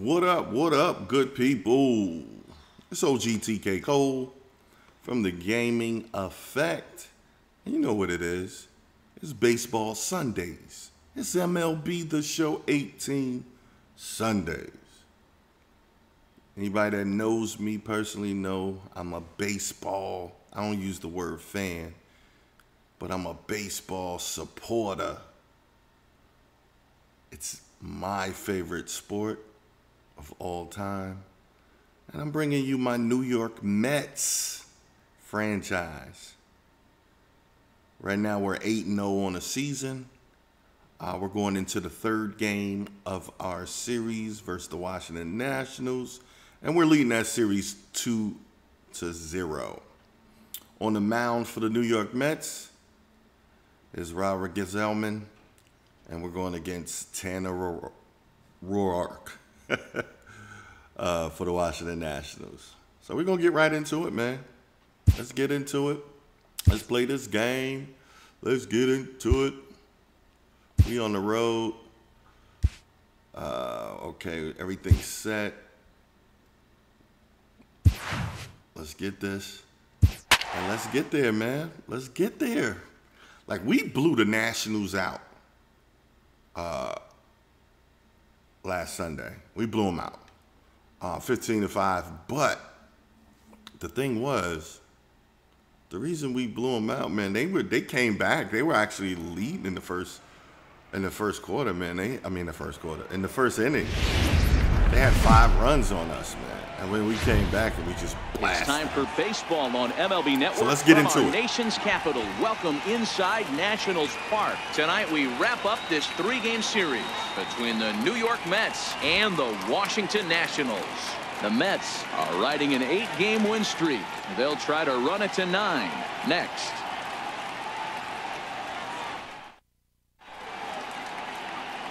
What up, good people? It's OGTK Cole from the Gaming Effect. And you know what it is. It's Baseball Sundays. It's MLB The Show 18 Sundays. Anybody that knows me personally know I'm a baseball, I don't use the word fan, but I'm a baseball supporter. It's my favorite sport of all time. And I'm bringing you my New York Mets franchise. Right now we're 8-0 on the season. We're going into the third game of our series versus the Washington Nationals. And we're leading that series 2-0. On the mound for the New York Mets is Robert Gsellman. And we're going against Tanner Roark for the Washington Nationals. So we're going to get right into it, man. Let's get into it. Let's play this game. Let's get into it. We on the road. Okay, everything's set. Let's get this. And let's get there, man. Let's get there. Like, we blew the Nationals out last Sunday. We blew them out 15-5. But the thing was, the reason we blew them out, man, they came back. They were actually leading in the first quarter, man. In the first inning, they had 5 runs on us, man. And when we came back and we just blasted. It's time for baseball on MLB Network. So let's get into it. Nation's capital. Welcome inside Nationals Park. Tonight we wrap up this 3-game series between the New York Mets and the Washington Nationals. The Mets are riding an 8-game win streak. They'll try to run it to 9 next.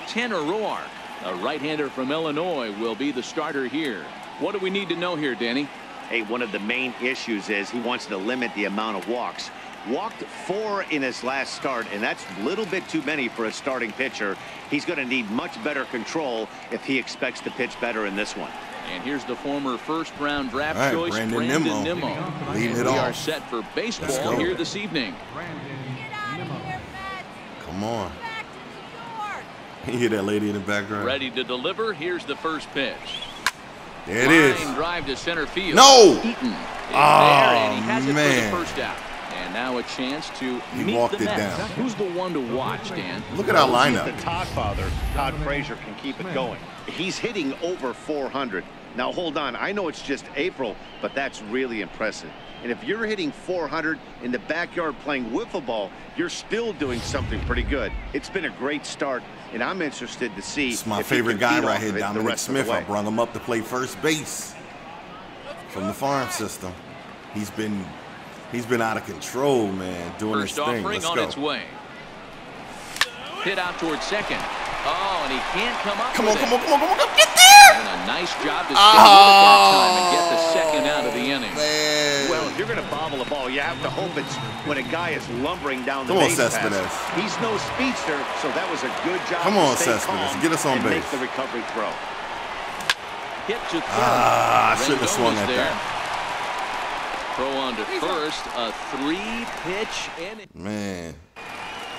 Tanner Roark, a right-hander from Illinois, will be the starter here. What do we need to know here, Danny? Hey, one of the main issues is he wants to limit the amount of walks. Walked 4 in his last start, and that's a little bit too many for a starting pitcher. He's going to need much better control if he expects to pitch better in this one. And here's the former first-round draft choice, Brandon Nimmo. Leading it We off. are set for baseball here this evening. Come on. You hear that lady in the background? Ready to deliver. Here's the first pitch. There it is. Line drive to center field. No! Eaton is there, and he has it for the first out. And now a chance to meet the Mets. Down. Who's the one to watch, Dan? Look at our lineup. The Todd father, Todd Frazier, can keep it going. He's hitting over 400. Now, hold on. I know it's just April, but that's really impressive. And if you're hitting 400 in the backyard playing wiffle ball, you're still doing something pretty good. It's been a great start, and I'm interested to see. It's my favorite guy right here, Dominic Smith. I brought him up to play first base from the farm system. He's been out of control, man, doing First his thing. offering Let's on go. its way. Hit out towards second. Oh, and he can't come up. Come on, with come it. on, come on, come on, come on, get there! And a nice job to stay with it that time and get the second out of the inning. Man. Well, if you're going to bobble a ball, you have to hope it's when a guy is lumbering down the Come on, base Cespedes. pass. He's no speedster, so that was a good job. Come on, to stay Cespedes. calm Get us on and base. make the recovery throw. Hit to third. I shouldn't have swung at there. that. Throw on to first. A 3-pitch inning. Man,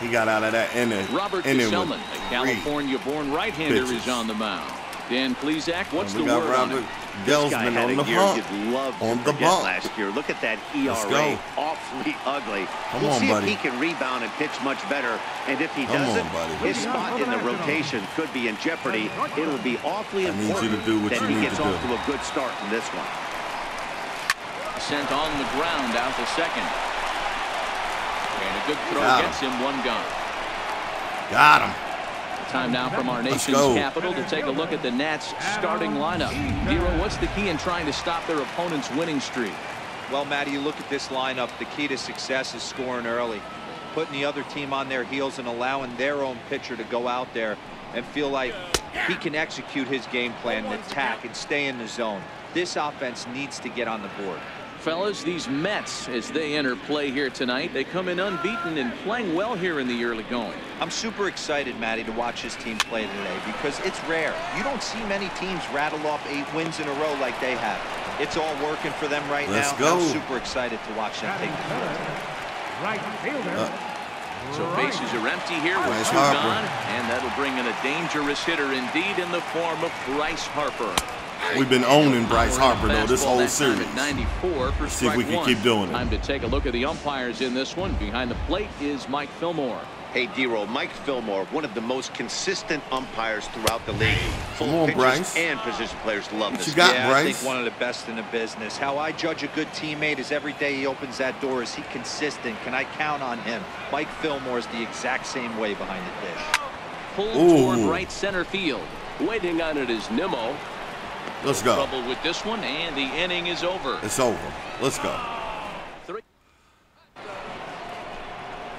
he got out of that inning. Robert inning Gsellman, with a California-born right-hander, pitches. is on the mound. Dan Plesac, what's the We got word on Robert it? Gsellman on the bump. You'd love to On the forget bump. last year. Look at that Let's ERA, go. awfully ugly. Come we'll on, see buddy. if he can rebound and pitch much better. And if he Come on, doesn't, buddy. his spot in the rotation could be in jeopardy. It'll be awfully I need you important to do what that you he need gets to off do. to a good start in this one. Sent on the ground out to second. And a good throw Got him. gets him 1 gun. Got him. Time now from our Let's nation's go. capital to take a look at the Nats starting lineup. Dero, what's the key in trying to stop their opponent's winning streak? Well, Matty, you look at this lineup, the key to success is scoring early, putting the other team on their heels and allowing their own pitcher to go out there and feel like he can execute his game plan and attack and stay in the zone. This offense needs to get on the board. fellas, these Mets, as they enter play here tonight, they come in unbeaten and playing well here in the early going. I'm super excited, Matty, to watch this team play today because it's rare. You don't see many teams rattle off 8 wins in a row like they have. It's all working for them right now. Let's go. I'm super excited to watch them take the field. Right fielder. So bases are empty here with Bryce 2 Harper. gone, and that'll bring in a dangerous hitter indeed in the form of Bryce Harper. We've been owning Bryce Harper, though, this whole Fastball that time series. at 94 for See if we strike can one. keep doing it. Time to take a look at the umpires in this one. Behind the plate is Mike Fillmore. Hey, D-Roll, Mike Fillmore, one of the most consistent umpires throughout the league. Come Full on, pitchers Bryce. and position players love What this you got, guy. Yeah, Bryce? I think one of the best in the business. How I judge a good teammate is every day he opens that door. Is he consistent? Can I count on him? Mike Fillmore is the exact same way behind the dish. Pulled Ooh. toward right center field. Waiting on it is Nimmo. Let's go. Trouble with this one, and the inning is over. It's over. Let's go. 3.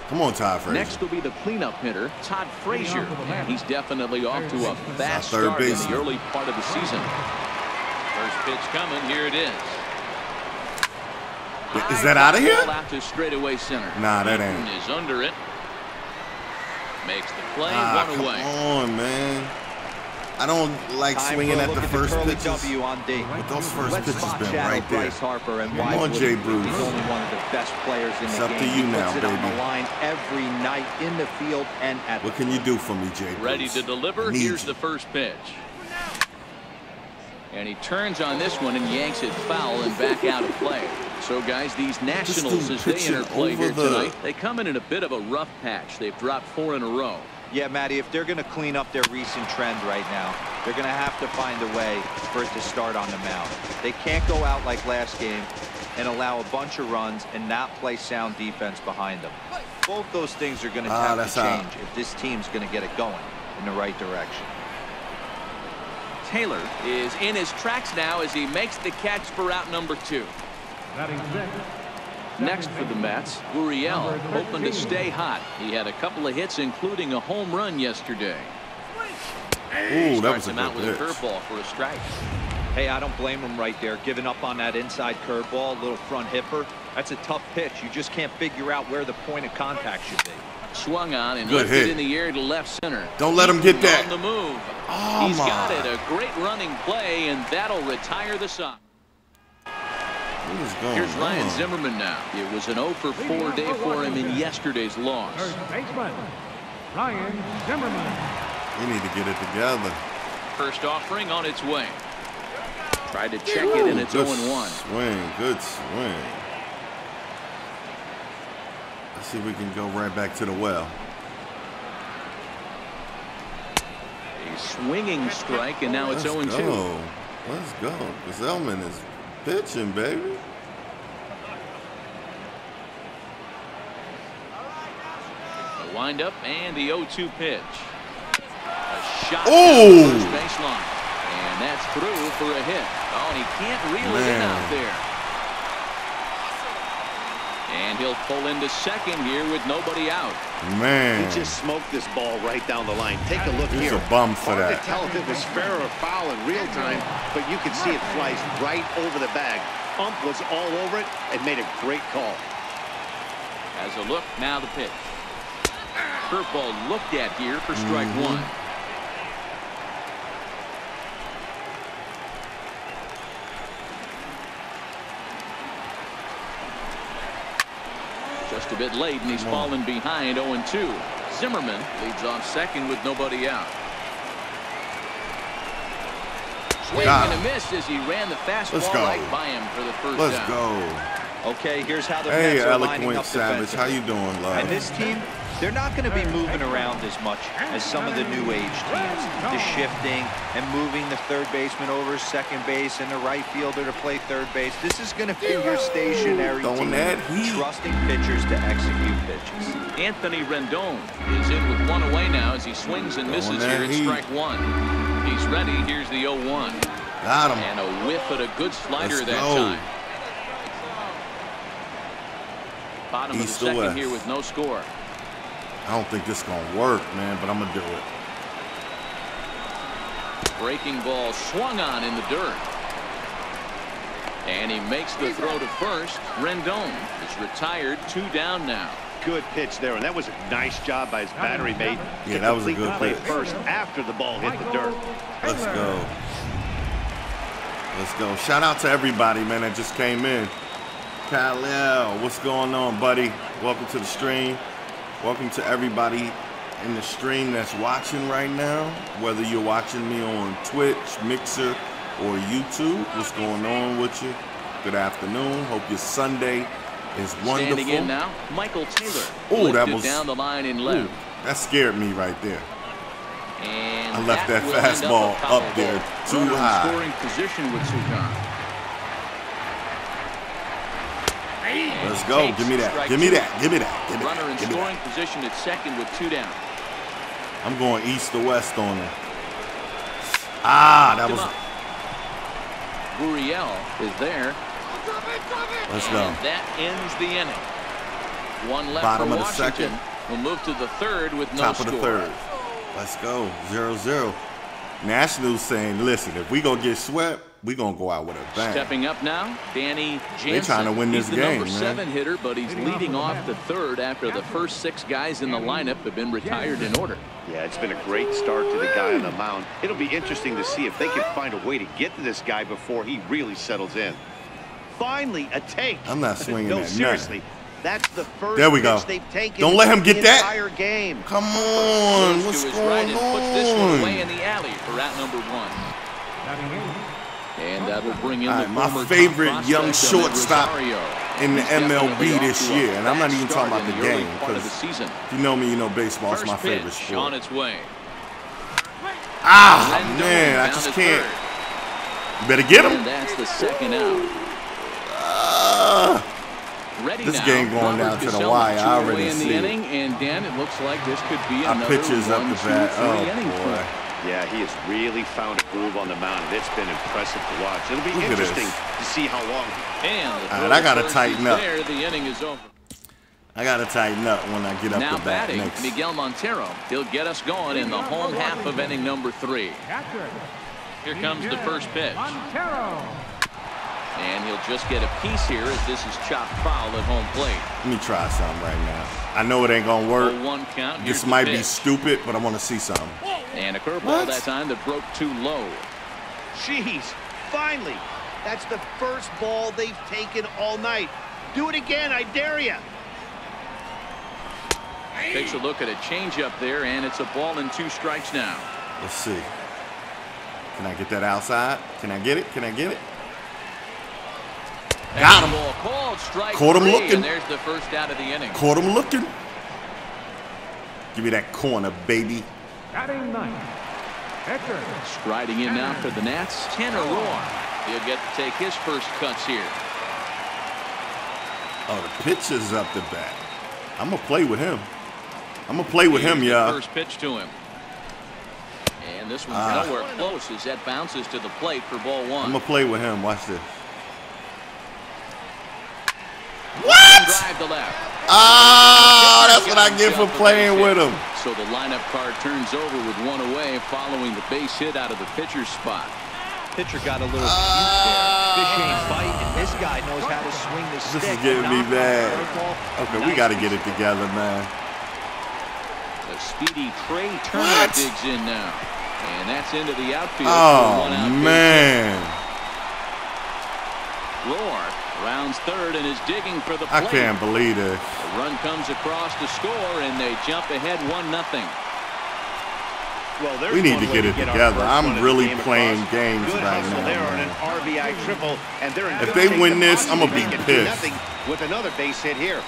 Come on, Todd Frazier. Next will be the cleanup hitter, Todd Frazier. He's definitely off to a fast Third start in baseman. the early part of the season. First pitch coming. Here it is. Is that out of here? Ball out to straightaway center. Nah, that ain't. Is under it. Makes the play. Ah, One come away. on, man. I don't like Time swinging for a at look the first curly pitches. W on D. But those first Let's pitches spot been shadow right there. Bryce Harper and Come why on, wouldn't Jay he? Bruce. He's only one of the best players in It's the up game. to you He now, puts it on baby. the line every night in the field and at What can you do for me, Jay Bruce? Ready to deliver. Need Here's you. the first pitch. And he turns on this one and yanks it foul and back out of play. So, guys, these Nationals, dude as they pitching enter play over here the- tonight, they come in a bit of a rough patch. They've dropped 4 in a row. Yeah, Matty, if they're going to clean up their recent trend right now, they're going to have to find a way for it to start on the mound. They can't go out like last game and allow a bunch of runs and not play sound defense behind them. Both those things are going to have that's to out. change if this team's going to get it going in the right direction. Taylor is in his tracks now as he makes the catch for out number 2. Batting sixth. Next for the Mets, Gurriel, hoping to stay hot. He had a couple of hits, including a home run yesterday. Ooh, that was Starts a him out good with a pitch. curveball for a strike. Hey, I don't blame him right there, giving up on that inside curveball, little front hipper. That's a tough pitch. You just can't figure out where the point of contact should be. Swung on and Good lifted hit. in the air to left center. Don't let him get that. On the move. Oh, He's got my. it. A great running play, and that'll retire the Sox. What is going Here's Ryan on? Zimmerman now. It was an 0 for 4 day for him in yesterday's loss. First baseman. Ryan Zimmerman. We need to get it together. First offering on its way. Tried to check it, and it's Good 0-1. swing, good swing. Let's see if we can go right back to the well. A swinging strike, and now it's Let's 0-2. go. Let's go. Gsellman is pitching, baby. The windup and the 0-2 pitch. A shot Oh! down the first baseline. And that's through for a hit. Oh, and he can't reel it in Man. out there. And he'll pull into second here with nobody out. Man. He just smoked this ball right down the line. Take a look He's here. a bum for Hard that. to tell if it was fair or foul in real time, but you can see it flies right over the bag. Ump was all over it and made a great call. As a look, now the pitch. Curveball looked at here for strike one. Just a bit late, and he's fallen behind 0-2. Zimmerman leads off second with nobody out. Swing Got and a him. miss as he ran the Let's fastball go. right by him for the first Let's down. go. Okay, here's how the Hey, Mets are lining Eloquent up Savage. How defensively. you doing, love? And this team, they're not going to be moving around as much as some of the new age teams. The shifting and moving the third baseman over second base and the right fielder to play third base. This is going to be your stationary Throwing team, that heat. trusting pitchers to execute pitches. Anthony Rendon is in with one away now as he swings and misses that here at heat. strike one. He's ready. Here's the 0-1. Got him. And a whiff at a good slider Let's that go. time. Bottom East of to the second west. here with no score. I don't think this is going to work, man, but I'm going to do it. Breaking ball swung on in the dirt. And he makes the throw to first. Rendon is retired. 2 down now. Good pitch there, and that was a nice job by his battery mate. Yeah, that was a good play pitch. First after the ball hit the dirt. Let's go. Let's go. Shout out to everybody, man, that just came in. Kyle, what's going on, buddy? Welcome to the stream. Welcome to everybody in the stream that's watching right now. Whether you're watching me on Twitch, Mixer, or YouTube, what's going on with you? Good afternoon. Hope your Sunday is wonderful. Standing in now, Michael Taylor. Oh, that was down the line in left. That scared me right there. And I left that fastball up there too high. Scoring position with Sukan. Let's go. Give me that. Give me that. Give me that. Give me Runner in that. Give me scoring that. position at second with 2 down. I'm going east to west on him. Ah, that was. Gurriel is there. Let's go. And that ends the inning. 1 left Bottom for of the Washington. second. We'll move to the third with no Top score. of the third. Let's go. 0-0. Nationals saying, listen, if we gonna get swept, we gonna go out with a bang. Stepping up now, Danny Jansen. They trying to win this he's the game, number man. 7 hitter, but he's leading off the third after the first 6 guys in the lineup have been retired in order. Yeah, it's been a great start to the guy on the mound. It'll be interesting to see if they can find a way to get to this guy before he really settles in. Finally, a take. I'm not swinging no, at seriously. That's the first There we go. pitch they've taken. Don't let him get the that. entire game. Come on. Goes What's to his going right and puts this one away in on? the alley for out number 1. And that'll bring in All the right, my former favorite top young prospect, shortstop Rosario. in the He's definitely MLB off this to a year, and I'm not bad even talking start about in the early game, part of the because season. if you know me, you know baseball is my favorite First pitch sport. on its way. Ah, Rendon man, I down just to can't. third. You better get him. And that's the second out. Ready This now. game going down to the Gsellman wire. I chewing already away in see the it. inning, and Dan, it looks like this could be Our another pitcher's up 1, the 2, bat. 3 Oh, innings for boy. him. Yeah, he has really found a groove on the mound, and it's been impressive to watch. It'll be Look at interesting this. to see how long. And the All throw right, I gotta to first tighten is up. there. The inning is over. I got to tighten up when I get up Now the bat batting, next. Miguel Montero. He'll get us going in the home half of inning number 3. Here comes the first pitch. Montero. And he'll just get a piece here as this is chopped foul at home plate. Let me try something right now. I know it ain't going to work. 0-1 count. Here's This the might be pitch. stupid, but I want to see something. And a curveball What? that time that broke too low. Jeez, finally. That's the first ball they've taken all night. Do it again, I dare you. Takes a look at a changeup there, and it's a ball and 2 strikes now. Let's see. Can I get that outside? Can I get it? Can I get it? Got him. Ball called, strike Caught him 3, looking. and there's the first out of the inning. Caught him looking. Give me that corner, baby. Batting 9th. Pitcher. Striding in now for the Nats, Tanner Roark. He'll get to take his first cuts here. Oh, the pitcher's up the bat. I'm going to play with him. I'm going to play with him, Here's the y'all. first pitch to him. And this one's nowhere close as that bounces to the plate for ball 1. I'm going to play with him. Watch this. What? Drive to left. Ah, that's what I get for playing with him. So the lineup card turns over with 1 away following the base hit out of the pitcher's spot. Pitcher got a little cute there. Fish ain't bite, and this guy knows how to swing the stick. This is getting me Knock bad. the curveball. Okay, we Nice got to get it together, man. The speedy Trey Turner What? digs in now. And that's into the outfield. Oh, for a 1-out base man. hit. Roark rounds third and is digging for the I plate. can't believe it. A run comes across to score, and they jump ahead 1-0. Well, there's We need one to way get it our together. first I'm one of the really game playing across. games Good right hustle now, there on man. an RBI triple, and they're in If good they shape win to this, I'm gonna possibly be make it pissed. 2-0 with another base hit here.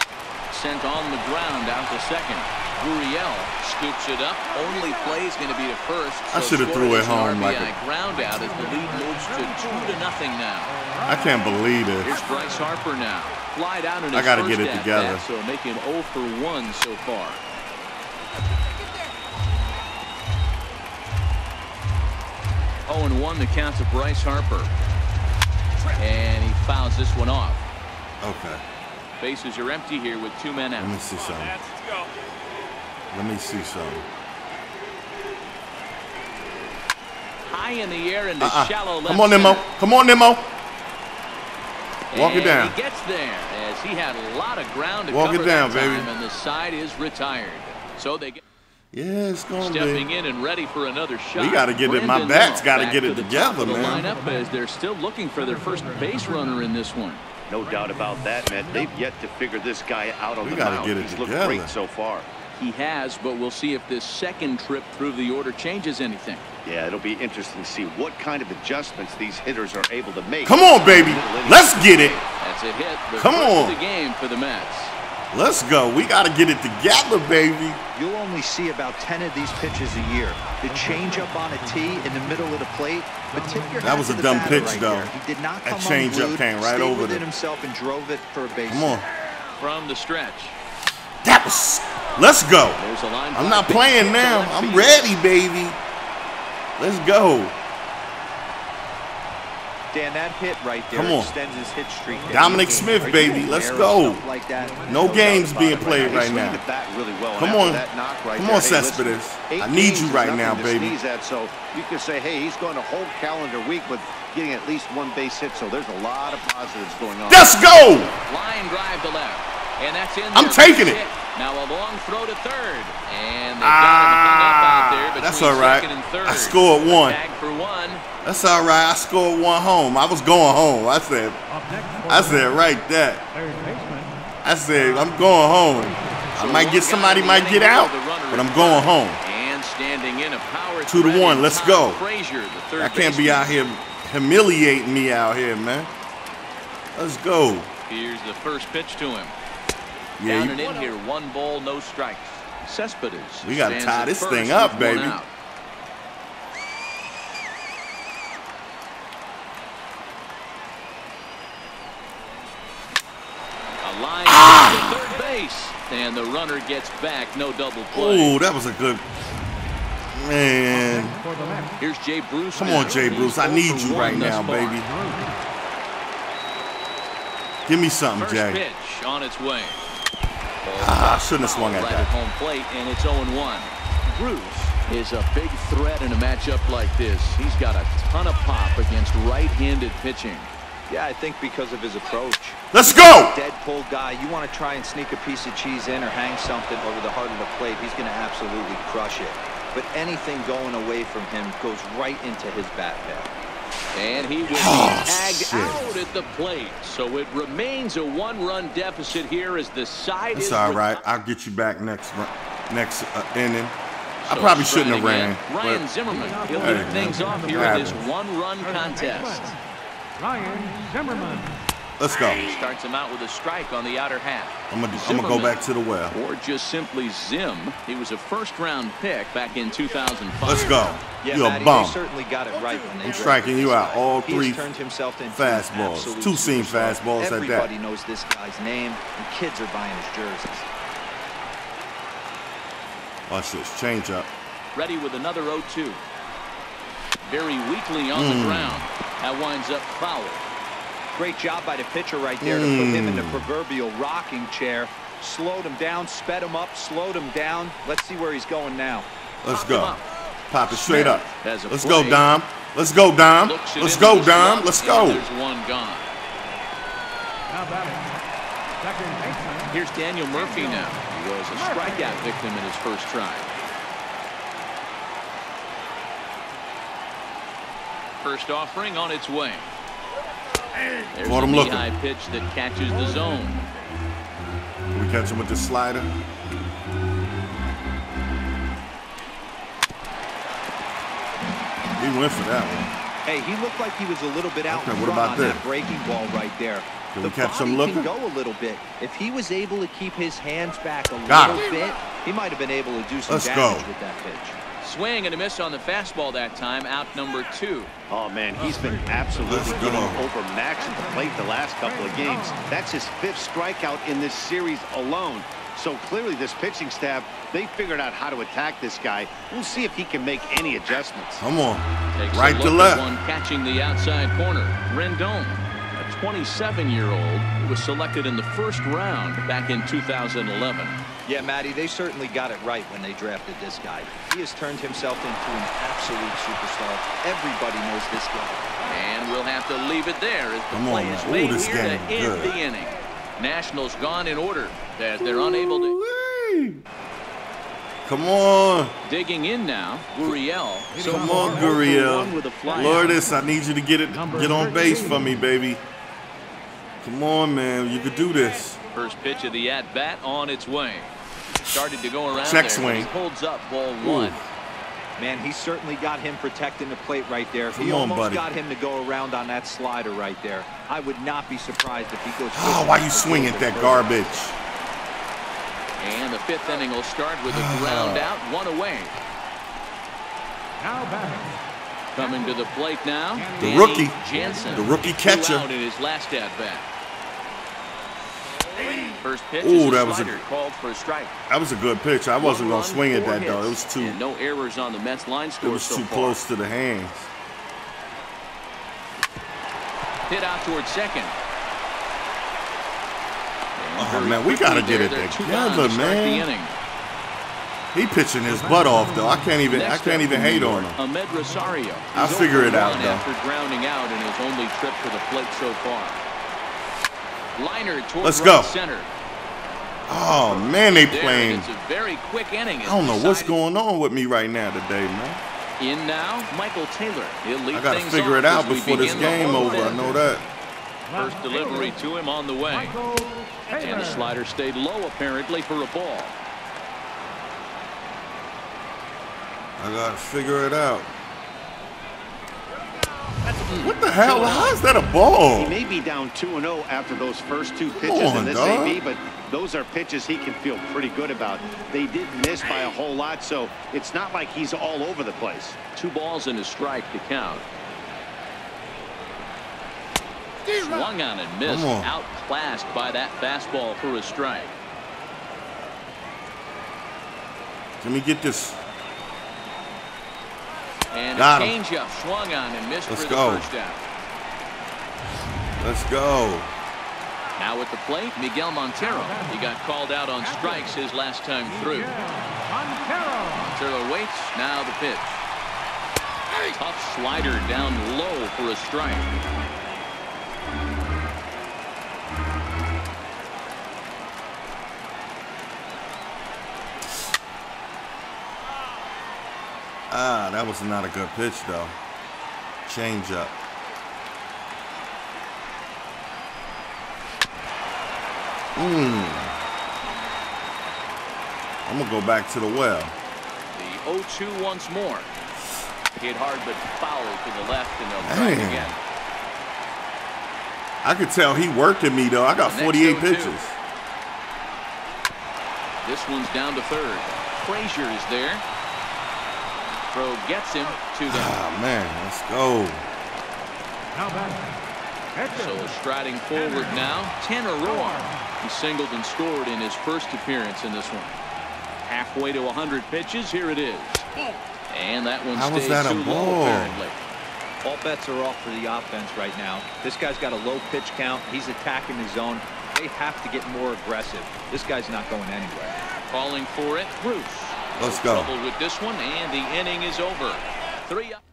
Sent on the ground out to second. Gurriel scoops it up. Only play is going to be to first. I shoulda threw it home like RBI a- ground out as the lead moves to 2-0 now. I can't believe it. Here's Bryce Harper now. Flied out in his I gotta first get it at together. bat, so making 0 for 1 so far. Oh, and 1 the count to Bryce Harper. And he fouls this one off. Okay. Bases are empty here with 2 men Let me out. see something. Let me see something. High in the air into shallow left Come on, Nemo. center. Come on, Nemo. Walk it down. He gets there as he had a lot of ground to Walk cover it down, that time, baby. and the side is retired. So they get Yeah, it's going to stepping be. in and ready for another shot. We got to get it. My Brandon bats Lowe got to back get it to the top together, of the man. lineup as they're still looking for their first base runner in this one. No doubt about that, man. They've yet to figure this guy out on the gotta mound. get it He's looked together. great so far. He has, but we'll see if this second trip through the order changes anything. Yeah, it'll be interesting to see what kind of adjustments these hitters are able to make. Come on, baby. Let's get it. That's a hit. The Come first on. of the game for the Mets. Let's go. We got to get it together, baby. You'll only see about 10 of these pitches a year. The changeup on a tee in the middle of the plate, but tip your That hat was to a the dumb batter pitch, right though. there. He did not That come changeup unglued, came right stayed over within there. himself and drove it for a base. Come on. From the stretch. That was. Let's go. There's a line I'm not drive playing pitch to now. left I'm field. ready, baby. Let's go. Dan, that hit right there Come on. extends his hit streak. Dominic Smith, Are you baby. aware Let's of go. stuff like that? No doubt games about being it played right He's now. swinging the bat really well. and Come after on. that knock right Come there, on, hey, listen, Cespedes. 8 I need games you is right nothing now, to baby. sneeze at, so you can say, hey, he's going a whole calendar week with getting at least one base hit. So there's a lot of positives going on. Let's go. Line drive to left. And that's in I'm there. taking it. Hit. Now a long throw to third. And they got him hung up out there between That's all right. second and third. I scored one. Tag for one. That's all right. I scored one home. I was going home. I said right there. Third baseman. I said, I'm going home. I might get somebody might get out, but I'm going home. And standing in a power 2-1. Let's go. Frazier, the third I can't be baseman. out here humiliating me out here, man. Let's go. Here's the first pitch to him. Yeah, Down and in here, 1 ball, no strikes. Cespedes. We gotta stands tie at this first thing up, with 1 baby. out. A line to third base, and the runner gets back. No double play. Oh, that was a good man. For the Mets. Here's Jay Bruce. Come now. on, Jay He's Bruce. I 0 need for you 1 right thus now, far. baby. Give me something, First Jay. pitch on its way. I shouldn't have swung at Right that. at home plate, and it's 0-1. Bruce is a big threat in a matchup like this. He's got a ton of pop against right-handed pitching. Yeah, I think because of his approach. Let's go. Dead pull guy, you want to try and sneak a piece of cheese in or hang something over the heart of the plate, he's going to absolutely crush it. But anything going away from him goes right into his bat pad. And he will be tagged shit. out at the plate. So it remains a 1-run deficit here as the side That's is all right. I'll get you back next inning. I So probably shouldn't have striking ran. in, Ryan but Zimmerman. He'll Hey, lead things off here in this 1-run contest. Ryan Zimmerman. let's go. Starts him out with a strike on the outer half. I'm gonna go back to the well. Or just simply Zim. He was a first-round pick back in 2005. Let's go. Yeah, You're Matty, a bum. they certainly got it right when they I'm drafted striking you this out. guy. All He 3 has turned himself into an fastballs. absolute 2-seam superstar. fastballs at that. Everybody knows this guy's name, and kids are buying his jerseys. Watch this. Change up. Ready with another 0-2. Very weakly on the ground. That winds up foul. Great job by the pitcher right there to put him in the proverbial rocking chair. Slowed him down, sped him up, slowed him down. Let's see where he's going now. Let's Pop him go. up. Pop it straight up. Has a Let's play. go, Dom. Let's go, Dom. Looks it Let's into go, the Dom. slot, Let's and go. There's one gone. Now batting. Second baseman. Here's Daniel Murphy now. He was a strikeout victim in his first try. First offering on its way. There's Caught a him looking. high pitch that catches the zone. Can we catch him with the slider? He went for that one. Hey, he looked like he was a little bit out Okay, in what front about on this? that breaking ball right there. Can The we catch body him looking? can go a little bit. If he was able to keep his hands back a Got little him. bit, he might have been able to do some Let's damage go. with that pitch. Swing and a miss on the fastball that time. Out number 2. Oh, man, he's been absolutely Let's getting go. overmatched at the plate the last couple of games. That's his 5th strikeout in this series alone. So clearly this pitching staff, they figured out how to attack this guy. We'll see if he can make any adjustments. Come on. Takes a Right look to at left. one catching the outside corner. Rendon, a 27-year-old who was selected in the first round back in 2011. Yeah, Matty, they certainly got it right when they drafted this guy. He has turned himself into an absolute superstar. Everybody knows this guy. And we'll have to leave it there as the play is made here to end the inning. Nationals gone in order as they're unable to. Come on. Digging in now, Gurriel. Come on, Gurriel. Lourdes, I need you to get on base for me, baby. Come on, man. You could do this. First pitch of the at-bat on its way. Started to go around Check there, swing. He holds up ball one. Man, he certainly got him protecting the plate right there. Come he on, almost buddy. got him to go around on that slider right there. I would not be surprised if he goes. Oh, why you swinging that garbage? And the fifth inning will start with a ground out, one away. Now batting. Coming to the plate now, The Danny rookie. Jansen. The rookie He threw catcher. out in his last at-bat. First pitch Ooh, is that a was a- slider called for a strike. That was a good pitch. I wasn't going to swing at that, though. It was too. And no errors on the Mets line It score was so too far. close to the hands. Hit out towards second. Oh, man, we got to get it together, man. He pitching his butt off, though. I can't even hate on him. Ahmed Rosario. I'll figure it out, though. After grounding out in his only trip to the plate so far. Liner towards Let's go. right center. Oh, man, they There, playing. it's a very quick inning. I don't know what's going on with me right now today, man. In now, Michael Taylor. He'll lead I got to things figure off it out as we before this begin the game whole over. I fifth. know that. First delivery to him on the way. Michael And Taylor. the slider stayed low apparently for a ball. I got to figure it out. What the hell? How's that a ball? He may be down 2-0 after those first two pitches on, in this dog. AB, but those are pitches he can feel pretty good about. They did miss by a whole lot, so it's not like he's all over the place. 2 balls and a strike to count. Swung on and missed. Come on. Outclassed by that fastball for a strike. Let me get this. And Got a him. changeup swung on and missed Let's for go. the first out. Let's go. Now at the plate, Miguel Montero. He got called out on strikes his last time through. Montero. Montero waits. Now the pitch. Tough slider down low for a strike. Ah, that was not a good pitch, though. Change up. I'm going to go back to the well. The 0-2 once more. Hit hard but foul to the left, and they'll try it Man. again. I could tell he working me, though. I got Next 48 0-2. pitches. This one's down to third. Frazier is there. Throw gets him to the. Ah, man, let's go. Now batting. So striding forward now, Tanner Roark. He singled and scored in his first appearance in this one. Halfway to 100 pitches, here it is. And that one How was stays that a too low, ball? apparently. All bets are off for the offense right now. This guy's got a low pitch count. He's attacking the zone. They have to get more aggressive. This guy's not going anywhere. Calling for it, Bruce. Let's No go. trouble with this one, and the inning is over. 3 up.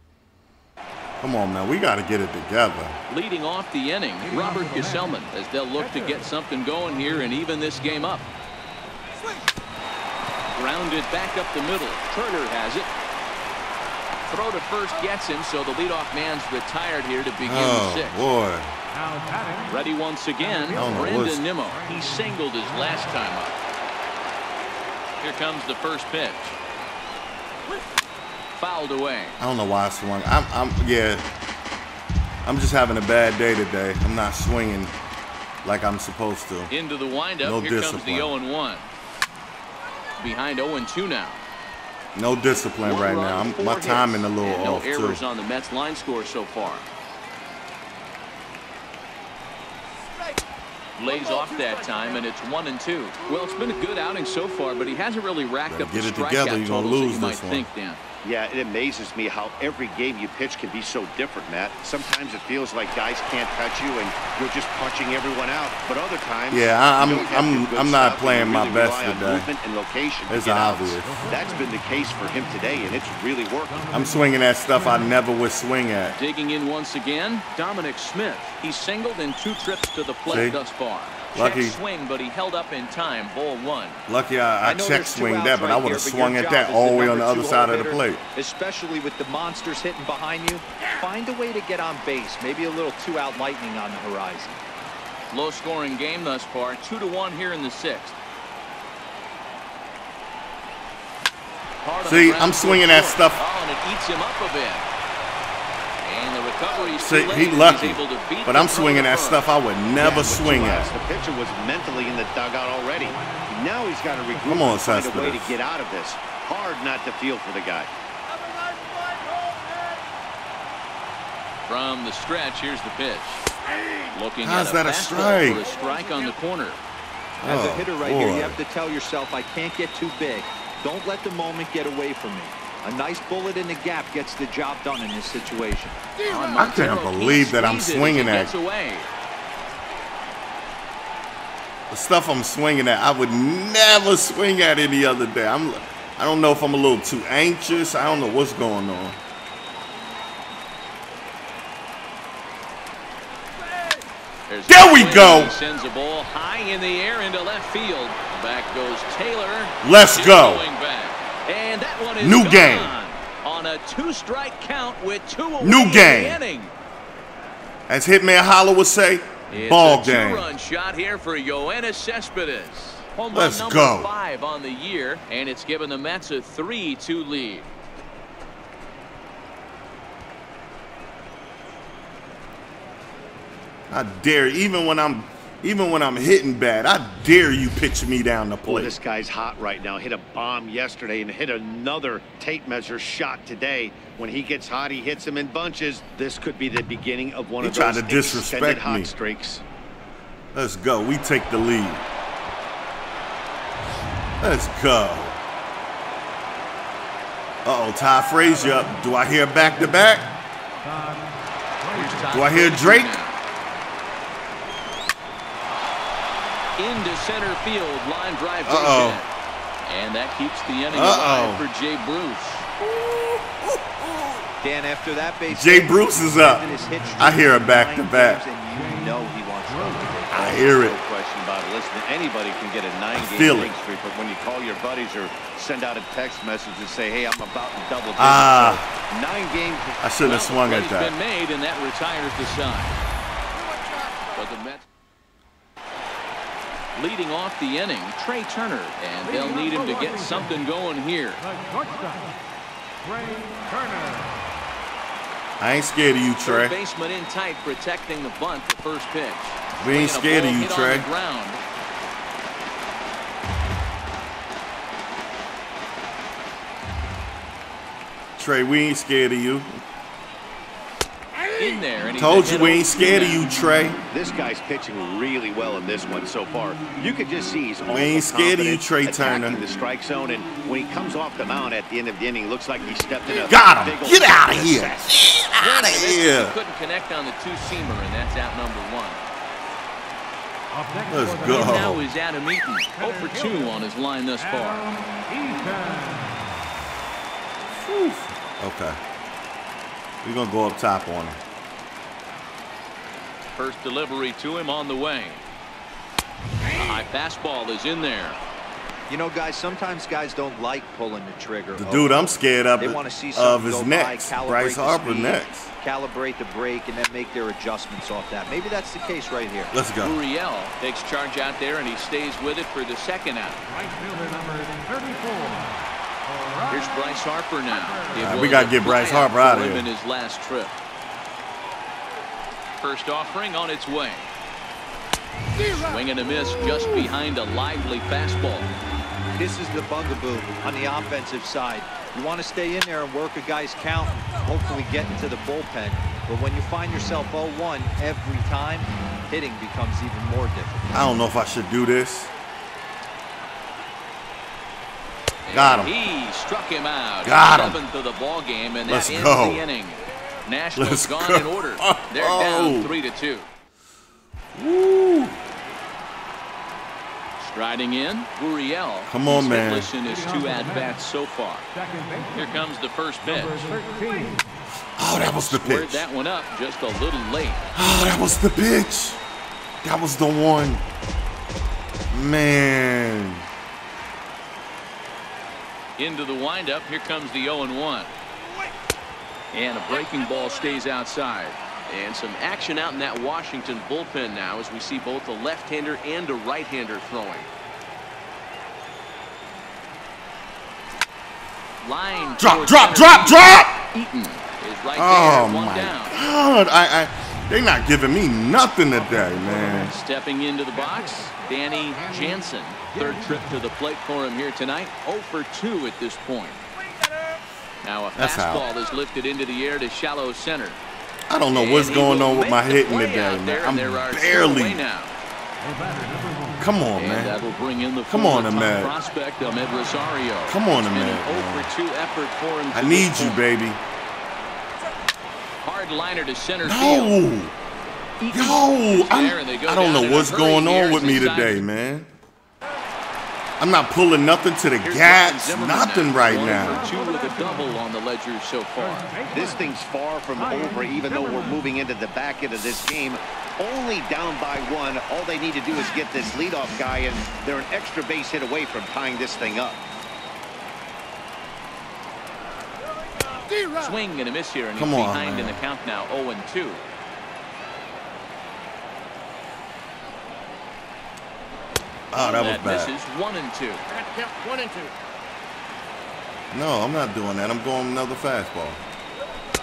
Come on, man. We got to get it together. Leading off the inning, Robert Gsellman, as they'll look to get something going here and even this game up. Grounded back up the middle. Turner has it. Throw to first gets him, so the leadoff man's retired here to begin the Oh, sixth. boy. Now batting. Ready once again, I don't know what's- Brandon Nimmo. He singled his last time up. Here comes the first pitch. Fouled away. I don't know why I swung. Yeah. I'm just having a bad day today. I'm not swinging like I'm supposed to. Into the windup. No Here comes the discipline. 0-1. Behind 0-2 now. No discipline One right run, now. 4 My hits, timing a little and no off, errors too. on the Mets line score so far. Lays off that time, and it's 1-2. Well, it's been a good outing so far, but he hasn't really racked Better up the get it together, strikeout you're gonna totals that lose you might this one. think, Dan. Yeah, it amazes me how every game you pitch can be so different, Matt. Sometimes it feels like guys can't touch you and you're just punching everyone out. But other times, I'm not playing my best today. And location it's obvious. That's been the case for him today, and it's really working. I'm swinging at stuff I never would swing at. Digging in once again, Dominic Smith. He's singled in 2 trips to the plate thus far. Lucky check swing, but he held up in time. Ball 1. Lucky I check swing that, but I would have swung at that all the way on the other side of the plate. Especially with the monsters hitting behind you, find a way to get on base. Maybe a little 2-out lightning on the horizon. Low-scoring game thus far. 2-1 here in the 6th. See, I'm swinging at stuff. Oh, and it eats him up a bit. And the recovery. See, he lucky, but I'm swinging at stuff I would never swing at. The pitcher was mentally in the dugout already. Now he's got to regroup. Come on, and find a way to get out of this. Hard not to feel for the guy. From the stretch, here's the pitch. Looking How's at that a strike? For a strike on the corner. As a hitter right here, you have to tell yourself, I can't get too big. Don't let the moment get away from me. A nice bullet in the gap gets the job done in this situation. I can't believe that I'm swinging at. The stuff I'm swinging at, I would never swing at any other day. I don't know if I'm a little too anxious. I don't know what's going on. There we go. Sends a ball high in the air into left field. Back goes Taylor. Let's go. And that one is new game. On a 2-strike count with 2 away new game. In the inning. As Hitman Holler would say, ball game. It's a 2-run shot here for Yoenis Cespedes. Home Let's run go. number 5 on the year, and it's given the Mets a 3-2 lead. I dare, even when I'm hitting bad, I dare you pitch me down the plate. Boy, this guy's hot right now. Hit a bomb yesterday and hit another tape measure shot today. When he gets hot, he hits him in bunches. This could be the beginning of one of those extended hot streaks. Let's go. We take the lead. Let's go. Uh-oh, Ty Frazier up. Do I hear back-to-back? Do I hear Drake? Into center field, line drive. And that keeps the inning alive for Jay Bruce. Dan, after that base, Jay Bruce is up. I hear a back-to-back. You know he wants to. I hear it. No question about it. Listen, anybody can get a 9-game winning streak, but when you call your buddies or send out a text message and say, "Hey, I'm about to double digits," 9 games. I shouldn't have swung at that. Been made, and that retires the side. But the Mets leading off the inning, Trey Turner, and they'll need him to get something going here. I ain't scared of you, Trey. Third baseman in tight, protecting the bunt for first pitch. We ain't scared of you, Trey. Trey, we ain't scared of you. In there, and told you we ain't scared of you, Trey. This guy's pitching really well in this one so far. You could just see he's we ain't scared of you, Trey Turner. The strike zone, and when he comes off the mound at the end of the inning, looks like he stepped in a got him. Get out of here. Get out of here. He couldn't connect on the 2-seamer, and that's out number 1. Let's go. And now is Adam Eaton, 0 for 2 on his line thus far. Okay. We're going to go up top on him. First delivery to him on the way. A high fastball is in there. You know, guys, sometimes guys don't like pulling the trigger. The dude I'm scared of, they want to see his next. Bryce Harper next. Calibrate the break and then make their adjustments off that. Maybe that's the case right here. Let's go. Uriel takes charge out there, and he stays with it for the second out. Right fielder number 34. Here's Bryce Harper now. We got to get Bryce Harper out of here. In his last trip. First offering on its way. Swing and a miss just behind a lively fastball. This is the bugaboo on the offensive side. You want to stay in there and work a guy's count, hopefully get into the bullpen. But when you find yourself 0-1 every time, hitting becomes even more difficult. I don't know if I should do this. Got him. He struck him out. Got him. 7th of the ball game, and Let's that ends go. the inning. Nationals Let's gone go. in order. They're down 3-2. Woo. Striding in, Gurriel. Come on, He's man. hitless in his 2 at-bats so far. Here comes the first pitch. Oh, that was the Squared pitch. that one up just a little late. Oh, that was the pitch. That was the one. Man. Into the windup. Here comes the 0-1. And a breaking ball stays outside. And some action out in that Washington bullpen now as we see both a left-hander and a right-hander throwing. Line Drop. Eaton is right Oh, there, one my down. God. They're not giving me nothing today, man. Stepping into the box, Danny Jansen. 3rd trip to the plate for him here tonight. 0 for 2 at this point. Now a That's fastball out. is lifted into the air to shallow center. I don't know what's And he going will on with make my the hitting play today, out there, man. and there are I'm two barely. away now. Come on, And man. that will bring in the Come on, former top Ahmed. prospect Ahmed Rosario. Come on, It's been Ahmed, an 0 man. for 2 effort for him. I to need this you, point. baby. Hard liner to center field. No. Eaton Yo, is there, and they go I don't down know in a what's hurry going here on with as me inside. today, man. I'm not pulling nothing to the Here's gats, Zimmerman nothing now. right 1 now. for 2 with a double on the ledger so far. This thing's far from over, even though we're moving into the back end of this game. Only down by 1. All they need to do is get this leadoff guy, and they're an extra base hit away from tying this thing up. Swing and a miss here, and Come he's on, behind in man. the count now, 0-2. Oh, that was bad. Misses 1-2. No, I'm not doing that. I'm going another fastball.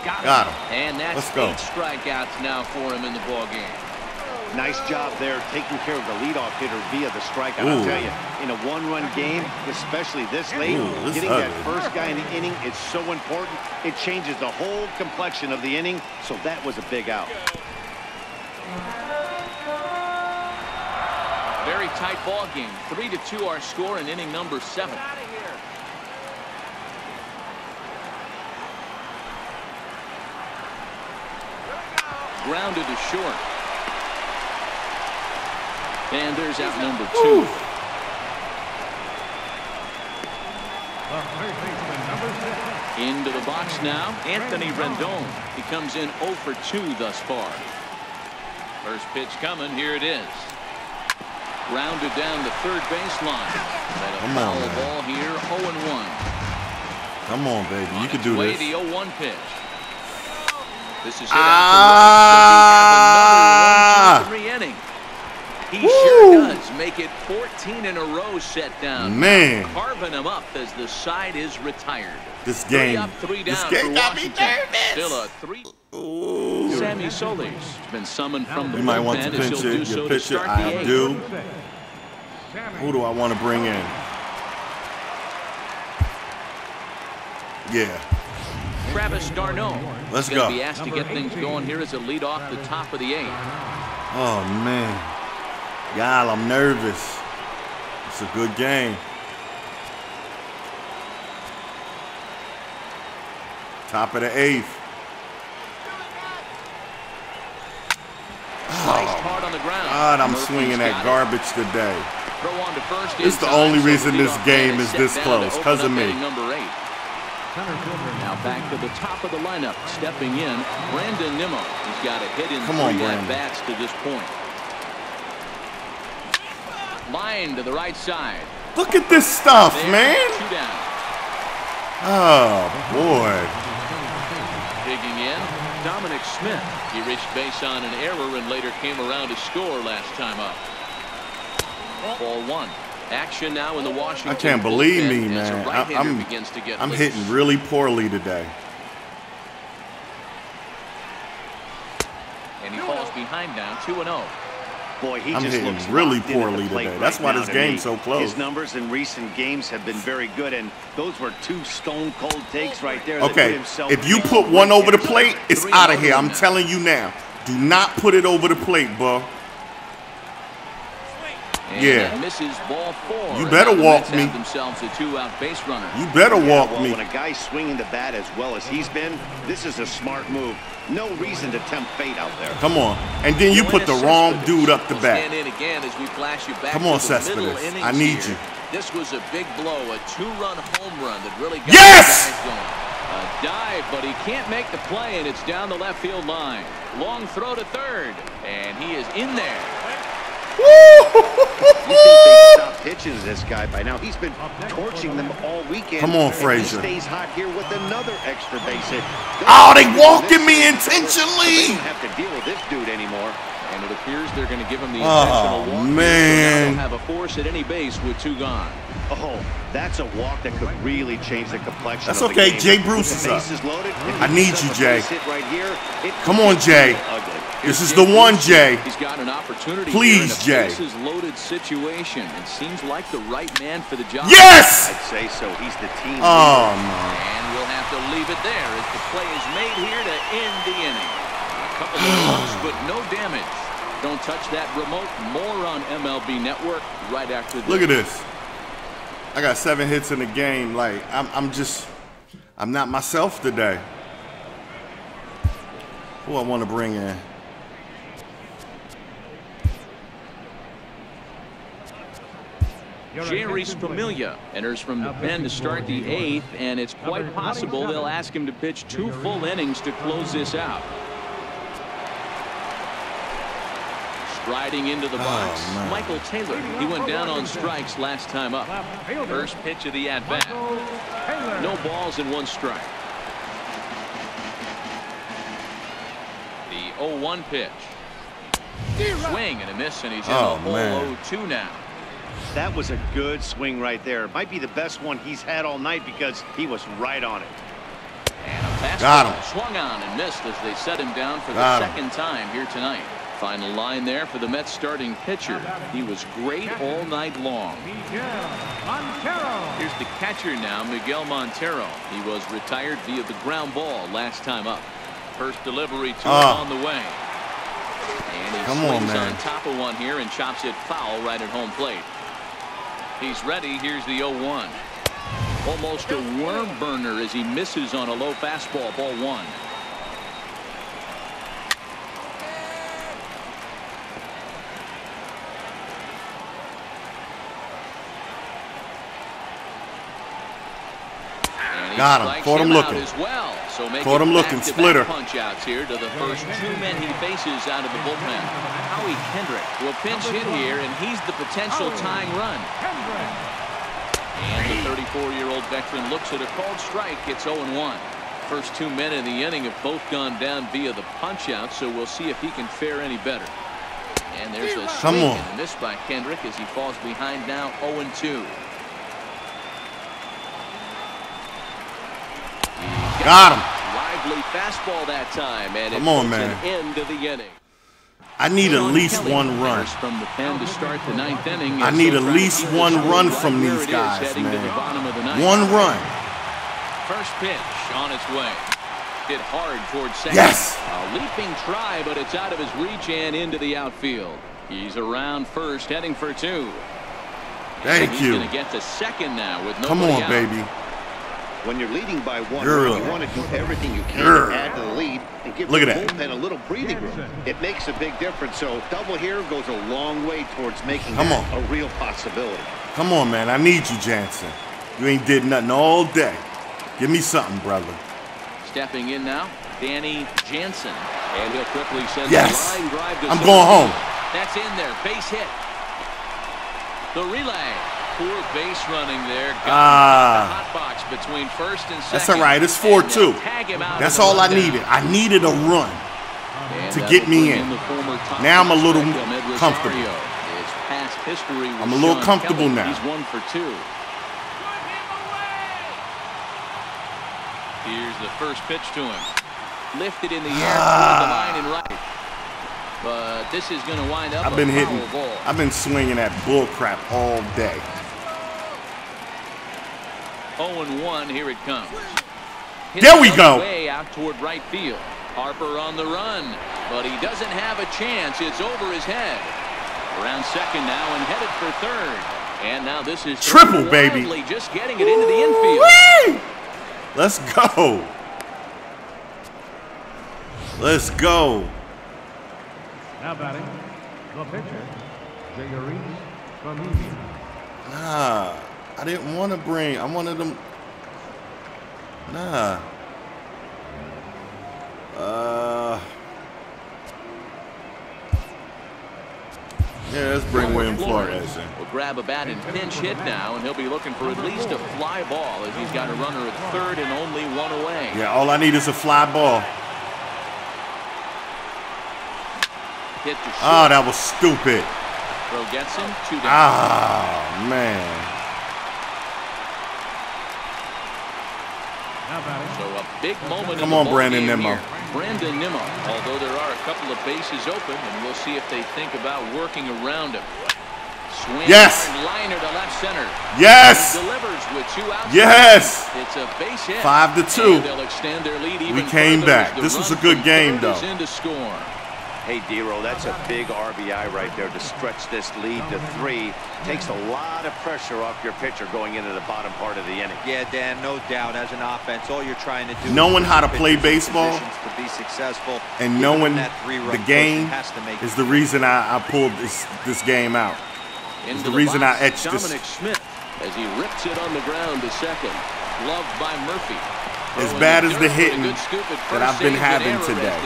Got him. And that's Let's go. 8 strikeouts now for him in the ball game. Nice job there, taking care of the leadoff hitter via the strikeout. Ooh. I'll tell you, in a one-run game, especially this late, Ooh, this getting ugly. that first guy in the inning is so important. It changes the whole complexion of the inning, so that was a big out. Very tight ball game. 3-2 our score in inning number 7. Grounded to short. And there's out number 2. Into the box now, Anthony Rendon. He comes in 0 for 2 thus far. First pitch coming, here it is. Grounded down the third baseline. And a Come on, foul man. ball here, 0-1. Come on, baby. You On can its do way, this. the 0-1 pitch. This is hit out to right. Does he have another 1-2-3 inning? He sure does. Make it 14 in a row set down. Man. Carving him up as the side is retired. This 3 game. up, 3 This down game for got me Washington. nervous. Still a 3. Ooh. Sammy Solis has been summoned from the You might want to bullpen as pinch he'll do it. so Your to pitcher, start the I 8th. do. Who do I want to bring in? Yeah. Travis d'Arnaud. Let's He's gonna go. be asked to get things going here as a lead off the top of the 8th. Oh, man. Y'all, I'm nervous. It's a good game. Top of the 8th. Sliced hard on the ground. God, I'm Murphy's swinging got that it. garbage today. Throw on to first It's the in time, only so reason the this leadoff game man is set this down close, to 'cause open of up me. inning Number 8. Now back to the top of the lineup, stepping in, Brandon Nimmo. He's got a hit in Come on, 3 Brandon. at-bats to this point. Line to the right side. Look at this stuff, There, man. 2 down. Oh, boy. Digging in, Dominic Smith. He reached base on an error and later came around to score last time up. Ball 1. Action now in the Washington. I can't believe bullpen me, as a man. right-hander begins to get I'm loose. hitting really poorly today. And he falls behind now, 2-0. Boy, he I'm just hitting looks really locked in at the poorly plate today. That's right why now this to game's me. so close. His numbers in recent games have been very good, and those were 2 stone-cold takes right there. that put Okay, himself if you in put great one over the condition. plate, it's 3 out of over here. I'm now. telling you now. Do not put it over the plate, bro. And Yeah. misses ball 4. You better walk me. Have themselves a 2-out base runner. You better walk well, me. when a guy's swinging the bat as well as he's been, this is a smart move. No reason to tempt fate out there. Come on. And then you put the wrong dude up the bat. Stand in again as we flash you back Come on, to the middle Cespedes. innings I need here. you. This was a big blow, a 2-run home run that really got Yes! the guys going. A dive, but he can't make the play, and it's down the left field line. Long throw to third, and he is in there. You think they stop pitching to this guy by now? He's been torching them all weekend. Come on, and he Frazier. stays hot here with another extra base hit. Oh, they walking me They intentionally. don't have to deal with this dude anymore. And it appears they're going to give him the intentional walk. Man. So now they'll have a force at any base with 2 gone. Oh, that's a walk that could really change the complexion That's of the okay. game. Jay Bruce With is the up. bases loaded, I need you, Jay. Right here, Come on, Jay. ugly. This is the one, Jay. He's got an opportunity. Please, here in a Jay. bases loaded situation. It seems like the right man for the job. Yes! I'd say so. He's the team Oh, leader. man. And we'll have to leave it there as the play is made here to end the inning. A couple of walks, but no damage. Don't touch that remote. More on MLB Network right after this. Look at this. I got 7 hits in the game. Like, I'm not myself today. Who I want to bring in? Jerry Familia enters from the pen to start the 8th, and it's quite possible they'll ask him to pitch 2 full innings to close this out. Striding into the box, Michael Taylor. He went down on strikes last time up. First pitch of the at-bat. No balls and 1 strike. The 0-1 pitch. Swing and a miss, and he's in the hole 0-2 now. That was a good swing right there. Might be the best one he's had all night because he was right on it. And a fastball Got him. swung on and missed as they set him down for the second time here tonight. Final line there for the Mets starting pitcher. He was great all night long. Here's the catcher now, Miguel Montero. He was retired via the ground ball last time up. First delivery to him on the way. And he swings on top of one here and chops it foul right at home plate. He's ready. Here's the 0-1. Almost a worm burner as he misses on a low fastball. Ball 1. Got him. Caught him looking. As well. So Caught him looking. Splitter. Punch outs here to the first 2 men he faces out of the bullpen. Howie Kendrick will pinch hit here, and he's the potential tying run. And the 34-year-old veteran looks at a called strike. It's 0-1. First 2 men in the inning have both gone down via the punch out, so we'll see if he can fare any better. And there's a swing and a miss by Kendrick as he falls behind now 0-2. Got him. Lively fastball that time, and Come on, it's man. an end of the inning. I need at least 1 run. From the pen to start the 9th inning. I need at least 1 run from these guys, man. 1 run. First pitch on its way. Hit hard towards second. Yes. A leaping try, but it's out of his reach and into the outfield. He's around first, heading for 2. Thank you. He's going to get to second now with nobody Come on, out. baby. When you're leading by 1, Girl. you want to do everything you can to add to the lead and give Look the at that. bullpen a little breathing room. It makes a big difference. So double here goes a long way towards making that a real possibility. Come on, man. I need you, Jansen. You ain't did nothing all day. Give me something, brother. Stepping in now, Danny Jansen. And he'll quickly send Yes. the line drive to I'm center going home. field. That's in there. Base hit. The relay. Poor base running there. Got the hot box between first and second. That's all right. It's 4-2. That's all I needed. I needed a run to get me in. Now I'm a little comfortable. I'm a little comfortable now. He's 1 for 2. Here's the first pitch to him. Lifted in the air toward the line and right. But this is going to wind up I've been a hitting. foul ball. I've been swinging that bull crap all day. 0-1, here it comes. There we go. Way out toward right field. Harper on the run, but he doesn't have a chance. It's over his head. Around second now and headed for third. And now this is triple, baby. Just getting it into the infield. Let's go. Let's go. Now batting, the pitcher, Gsellman. Nah, I didn't want to bring. I wanted them. Nah. Yeah, let's bring William Flores in. Will grab a bat and pinch hit now, and he'll be looking for at least a fly ball as he's got a runner at third and only one away. Yeah, all I need is a fly ball. Hit to short. Oh, that was stupid. Throw gets him, 2 down. Ah, man. So a big moment. Come on, Brandon Nimmo. Brandon Nimmo, although there are a couple of bases open, and we'll see if they think about working around him. Swing yes. Liner to left center. Yes. He delivers with 2 outs. Yes. It's a base hit. 5-2. They'll extend their lead even we came further back. as the This was a run good from game, third though. is in to score. Hey, D-Roll, that's a big RBI right there to stretch this lead to 3. Takes a lot of pressure off your pitcher going into the bottom part of the inning. Yeah, Dan, no doubt. As an offense, all you're trying to do knowing is how to play baseball to be successful, and knowing the game is is the reason I pulled this game out. It's the reason I etched this. Dominic Smith as he rips it on the ground to second. Gloved by Murphy. As bad as the hitting that I've been having today,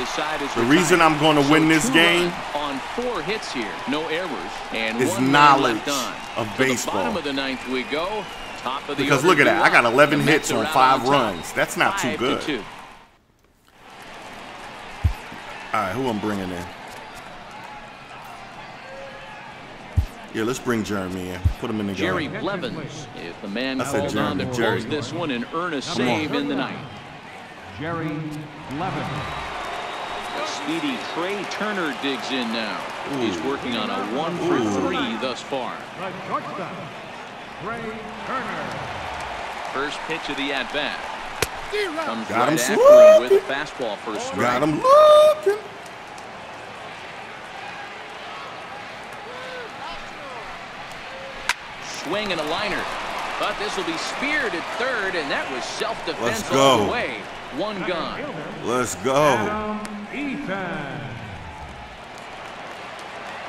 the reason I'm going to win this game on 4 hits here, no errors, and is knowledge of baseball. Bottom of the 9th we go. Top of the because look at that, I got 11 hits on 5 runs. That's not too good. All right, who I'm bringing in? Yeah, let's bring Jeremy in. Put him in the game. Jerry Blevins, if the man called on to close this one and earn a save in the 9th. Jerry Blevins. A speedy Trey Turner digs in now. Ooh. He's working on a 1 for 3 thus far. The shortstop, Trey Turner. First pitch of the at-bat. Comes got right him after him with a fastball for a strike. Got him looking. Swing and a liner, but this will be speared at third, and that was self-defense Let's go. all the way. 1 gone. Let's go.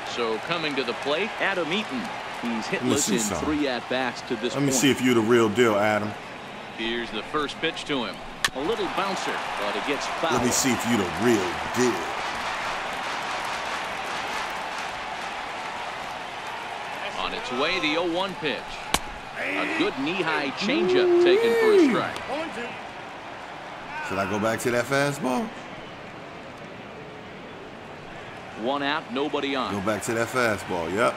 So coming to the plate, Adam Eaton. He's hitless in 3 at-bats to this point. Let me see if you're the real deal, Adam. Here's the first pitch to him. A little bouncer, but it gets fouled. Let me see if you're the real deal. On its way, the 0-1 pitch. A good knee-high changeup taken for a strike. Should I go back to that fastball? 1 out, nobody on. Go back to that fastball. Yep.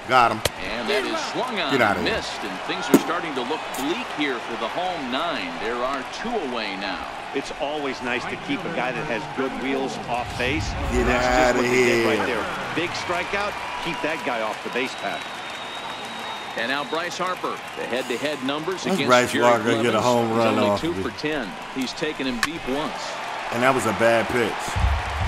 Got him. And that is swung on. Get out of here. Missed, and things are starting to look bleak here for the home 9. There are 2 away now. It's always nice to keep a guy that has good wheels off base. Get That's out just of what they did here. right there. Big strikeout. Keep that guy off the base path. And now Bryce Harper. The head-to-head numbers Let's against Bryce Jerry Harper Blevins. get a home run He's only off 2 of it. for 10. He's taken him deep once. And that was a bad pitch.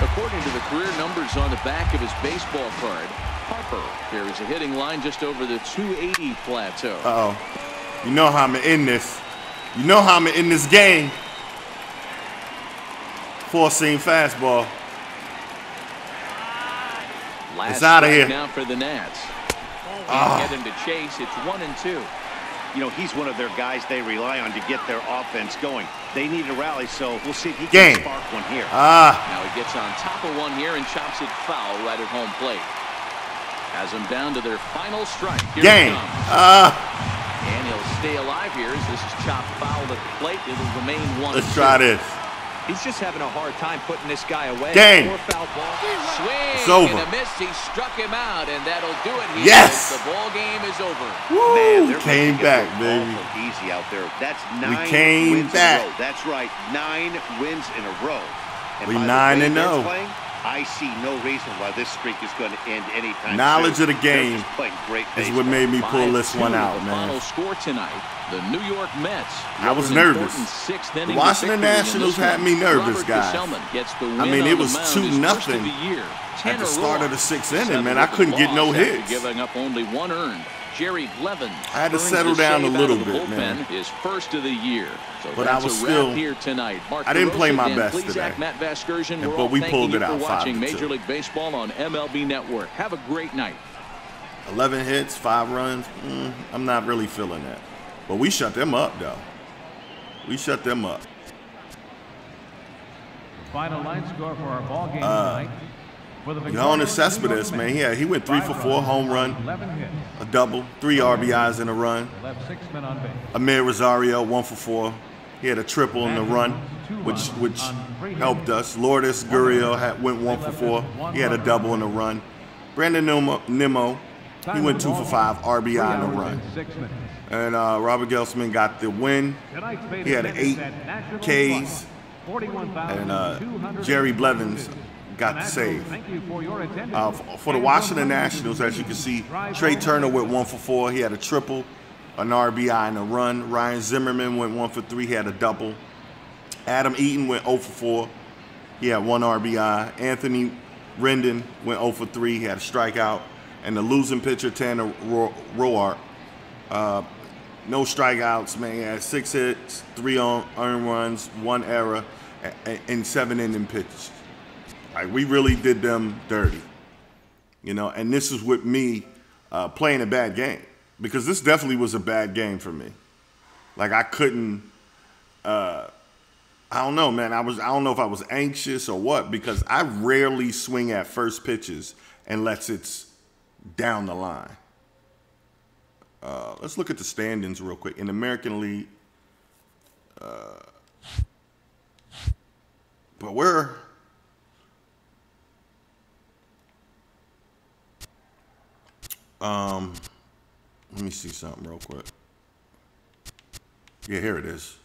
According to the career numbers on the back of his baseball card, Harper carries a hitting line just over the 280 plateau. Uh-oh. You know how I'm in this. You know how I'm in this game. 4-seam fastball. Last it's out of strike here. Now for the Nats. Get him to chase. It's 1-2. You know, he's one of their guys they rely on to get their offense going. They need a rally, so we'll see if he can spark one here. Ah. Now he gets on top of one here and chops it foul right at home plate. Has them down to their final strike. Here it comes. And he'll stay alive here as this is chopped foul at the plate. It'll remain 1-2. Let's try this. He's just having a hard time putting this guy away. Game. Foul ball. Swing it's over. and a miss. He struck him out, and that'll do it. He yes. The ball game is over. Woo. Man, they're came back, baby. Easy out there. That's 9 we came wins back. in a row. That's right, 9 wins in a row. And we by 9-0. the way they're playing, I see no reason why this streak is going to end anytime Knowledge soon. of the game is what made me pull this one out, the man. Final score tonight, the New York Mets. I was nervous. The Washington Nationals had me nervous, guys. I mean, it was 2-0 at the start of the 6th inning, man. I couldn't get no hits. Giving up only one earned. Jerry Blevins. I had to settle down a little bit, man. His first of the year. So but I was still here tonight. I didn't play my best today. Matt Vasgersian, but we pulled it out. Watching Major League Baseball on MLB Network. Have a great night. 11 hits, 5 runs. I'm not really feeling that. But we shut them up, though. We shut them up. The final line score for our ball game tonight. Yoenis Cespedes, man, he went 3 for 4, home run, a double, 3 RBIs in a run. Amir Rosario, 1 for 4. He had a triple in the run, which helped us. Lourdes Gurriel went 1 for 4. He had a double in the run. Brandon Nimmo, he went 2 for 5, RBI in the run. And Robert Gsellman got the win. He had 8 Ks. And Jerry Blevins got the save. For the Washington Nationals, as you can see, Trey Turner went 1 for 4. He had a triple, an RBI and a run. Ryan Zimmerman went 1 for 3. He had a double. Adam Eaton went 0 for 4. He had 1 RBI. Anthony Rendon went 0 for 3. He had a strikeout. And the losing pitcher, Tanner Roark, no strikeouts, man. He had 6 hits, 3 earned runs, 1 error, and 7 inning pitches. Like, we really did them dirty, you know, and this is with me playing a bad game, because this definitely was a bad game for me. Like, I couldn't, I don't know, man. I don't know if I was anxious or what, because I rarely swing at first pitches unless it's down the line. Let's look at the standings real quick. In the American League, but we're let me see something real quick. Yeah, here it is.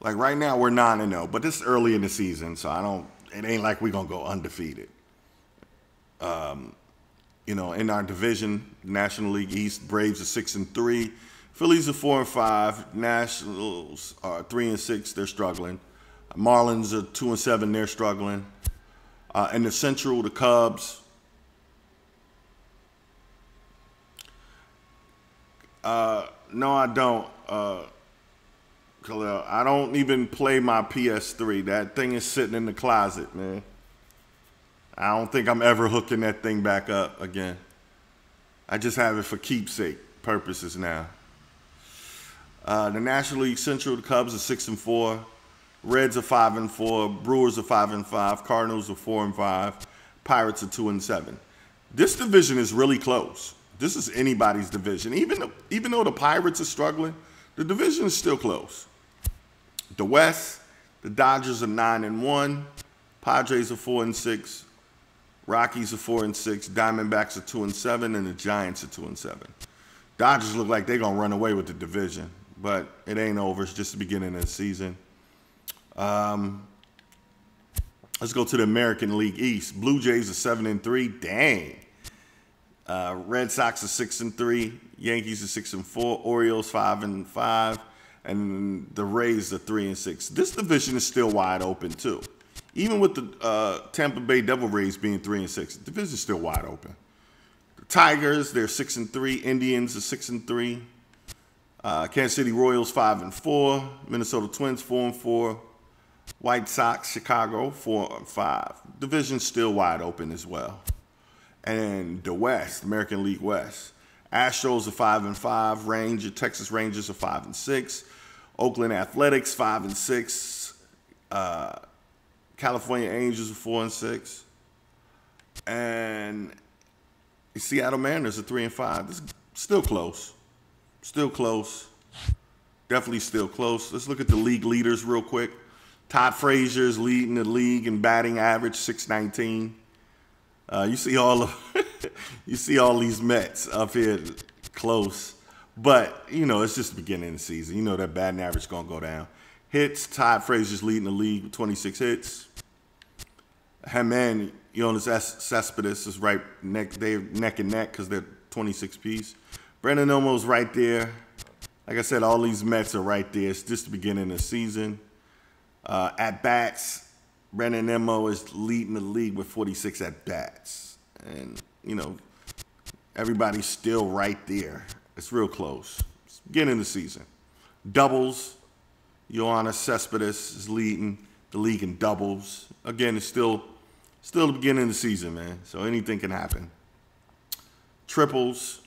Like right now we're 9-0, but this is early in the season, so it ain't like we're gonna go undefeated. You know, in our division, National League East, Braves are 6-3, Phillies are 4-5, Nationals are 3-6, they're struggling. Marlins are 2-7, they're struggling. In the Central, the Cubs. No, I don't, Khalil. I don't even play my PS3. That thing is sitting in the closet, man. I don't think I'm ever hooking that thing back up again. I just have it for keepsake purposes now. The National League Central, the Cubs are 6-4. Reds are 5-4. Brewers are 5-5. Cardinals are 4-5. Pirates are 2-7. This division is really close. This is anybody's division. Even though the Pirates are struggling, the division is still close. The West, the Dodgers are 9-1. Padres are 4-6. Rockies are 4-6. Diamondbacks are 2-7, and the Giants are 2-7. Dodgers look like they're gonna run away with the division, but it ain't over. It's just the beginning of the season. Let's go to the American League East. Blue Jays are 7-3. Dang. Red Sox are 6-3. Yankees are 6-4. Orioles 5-5, and the Rays are 3-6. This division is still wide open too. Even with the Tampa Bay Devil Rays being 3-6, the division is still wide open. The Tigers, they're 6-3. Indians are 6-3. Kansas City Royals 5-4. Minnesota Twins 4-4. White Sox, Chicago 4-5. Division's still wide open as well. And the West, American League West, Astros are 5-5. Texas Rangers are 5-6. Oakland Athletics 5-6. California Angels are 4-6. And the Seattle Mariners are 3-5. This is still close. Still close. Definitely still close. Let's look at the league leaders real quick. Todd Frazier's leading the league in batting average, 619. You see all these Mets up here close, but you know it's just the beginning of the season. You know that batting average is gonna go down. Hits, Todd Frazier's leading the league with 26 hits. Him and Yoenis Cespedes is right they're neck and neck because they're 26 piece. Brandon Nimmo's right there. Like I said, all these Mets are right there. It's just the beginning of the season. At bats, Brandon Nimmo is leading the league with 46 at bats, and everybody's still right there. It's real close. It's beginning of the season. Doubles, Yoenis Cespedes is leading the league in doubles. Again, it's still the beginning of the season, man. So anything can happen. Triples,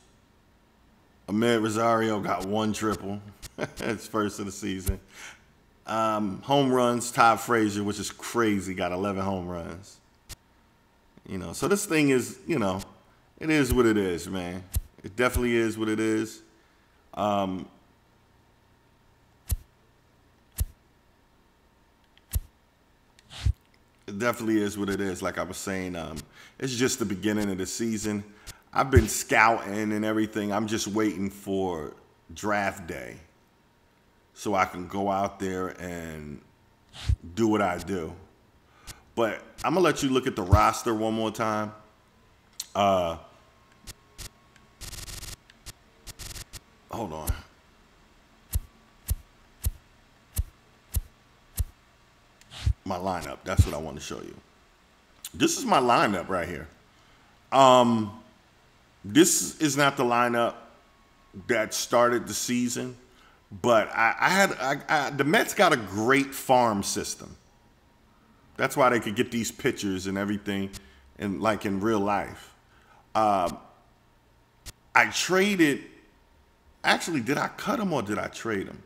Ahmed Rosario got 1 triple. It's first of the season. Home runs, Todd Frazier, which is crazy, got 11 home runs. So this thing is, it is what it is, man. It definitely is what it is. It definitely is what it is. Like I was saying, it's just the beginning of the season. I've been scouting and everything. I'm just waiting for draft day so I can go out there and do what I do. But I'm going to let you look at the roster one more time. Hold on. My lineup. That's what I want to show you. This is my lineup right here. This is not the lineup that started the season, but the Mets got a great farm system. That's why they could get these pitchers and everything, and like in real life. I traded. Actually, did I cut him or did I trade him?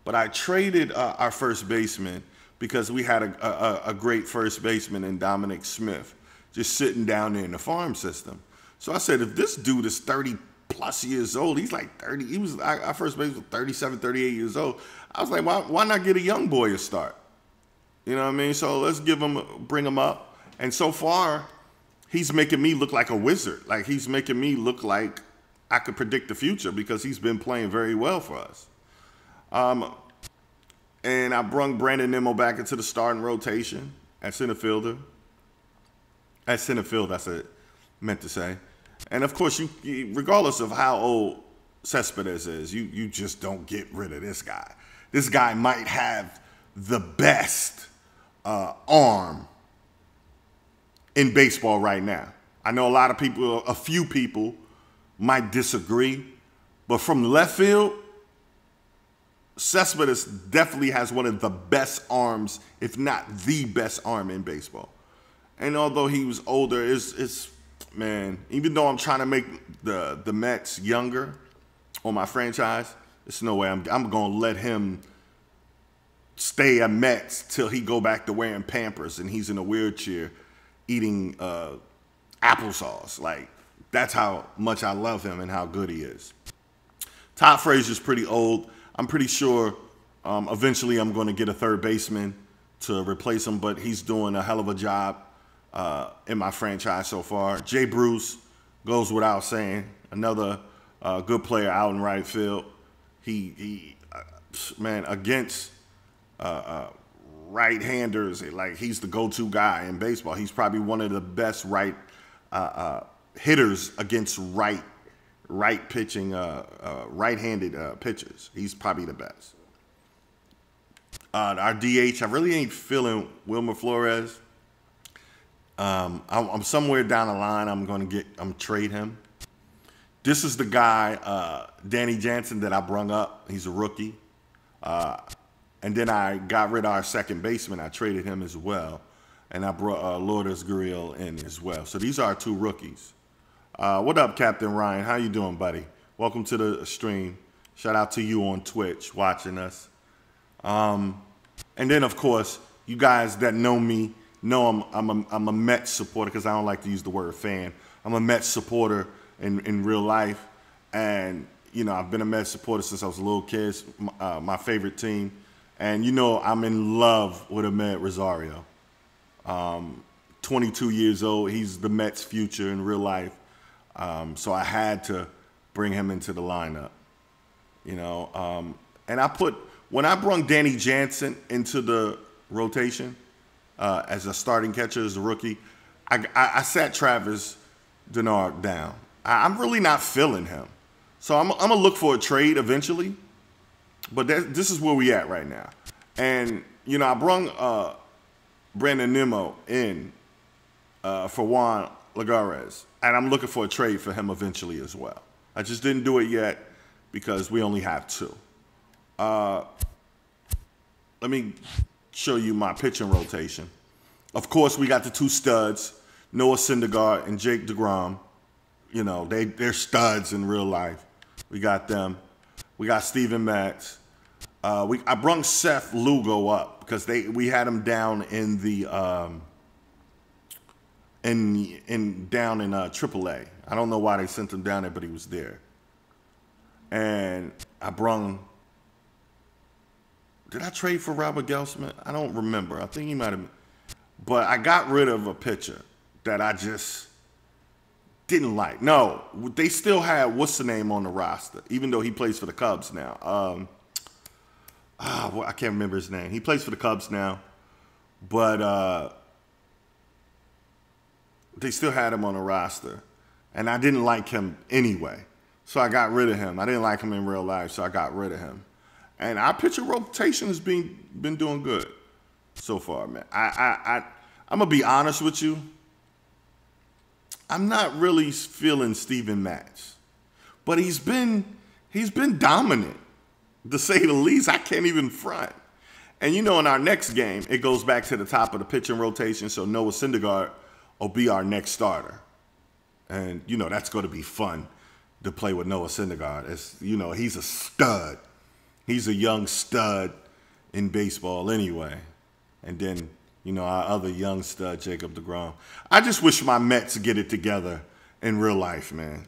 But I traded our first baseman because we had a great first baseman in Dominic Smith just sitting down there in the farm system. So I said, if this dude is 30 plus years old, he's like 30. Our first baseman was 37, 38 years old. I was like, why not get a young boy a start? You know what I mean? So let's bring him up. And so far, he's making me look like a wizard. Like he's making me look like I could predict the future because he's been playing very well for us. And I brung Brandon Nimmo back into the starting rotation at center fielder. At center field, that's what I meant to say. And of course, you regardless of how old Cespedes is, you just don't get rid of this guy. This guy might have the best arm in baseball right now. I know a few people might disagree, but from left field, Cespedes definitely has one of the best arms, if not the best arm in baseball. And although he was older, man, even though I'm trying to make the Mets younger on my franchise, there's no way I'm going to let him stay a Mets till he go back to wearing Pampers and he's in a wheelchair eating applesauce. Like, that's how much I love him and how good he is. Todd Frazier's pretty old. I'm pretty sure eventually I'm going to get a third baseman to replace him, but he's doing a hell of a job in my franchise so far. Jay Bruce goes without saying. Another good player out in right field. Man, against right-handers, like he's the go-to guy in baseball. He's probably one of the best hitters against right pitching, right-handed pitchers. He's probably the best. Our DH, I really ain't feeling Wilmer Flores. I'm somewhere down the line. I'm trade him. This is the guy, Danny Jansen, that I brung up. He's a rookie. And then I got rid of our second baseman. I traded him as well. And I brought Lourdes Gurriel in as well. So these are our two rookies. What up, Captain Ryan? How you doing, buddy? Welcome to the stream. Shout out to you on Twitch watching us. And then, of course, you guys that know me know I'm a Mets supporter because I don't like to use the word fan. I'm a Mets supporter in real life. And, I've been a Mets supporter since I was a little kid. My favorite team. And, I'm in love with Ahmed Rosario. 22 years old. He's the Mets' future in real life. So I had to bring him into the lineup, and when I brung Danny Jansen into the rotation, as a starting catcher, as a rookie. I sat Travis Denard down. I'm really not feeling him. So I'm going to look for a trade eventually. But this is where we at right now. And, you know, I brung Brandon Nimmo in for Juan Lagares. And I'm looking for a trade for him eventually as well. I just didn't do it yet because we only have 2. Let me show you my pitching rotation. Of course, we got the 2 studs, Noah Syndergaard and Jake DeGrom. You know, they're studs in real life. We got them. We got Steven Matz. I brung Seth Lugo up because we had him down in the down in AAA. I don't know why they sent him down there, but he was there. And I brung. Did I trade for Robert Gsellman? I don't remember. I think he might have. But I got rid of a pitcher that I just didn't like. No, they still had what's the name on the roster, even though he plays for the Cubs now. I can't remember his name. He plays for the Cubs now, but they still had him on the roster, and I didn't like him anyway, so I got rid of him. I didn't like him in real life, so I got rid of him. And our pitcher rotation has been doing good so far, man. I'm gonna be honest with you. I'm not really feeling Steven Matz, but he's been dominant, to say the least. I can't even front. And you know, in our next game, it goes back to the top of the pitching rotation, so Noah Syndergaard will be our next starter. And you know, that's going to be fun to play with Noah Syndergaard. As you know, he's a stud. He's a young stud in baseball anyway. And then, you know, our other young stud, Jacob deGrom. I just wish my Mets get it together in real life, man.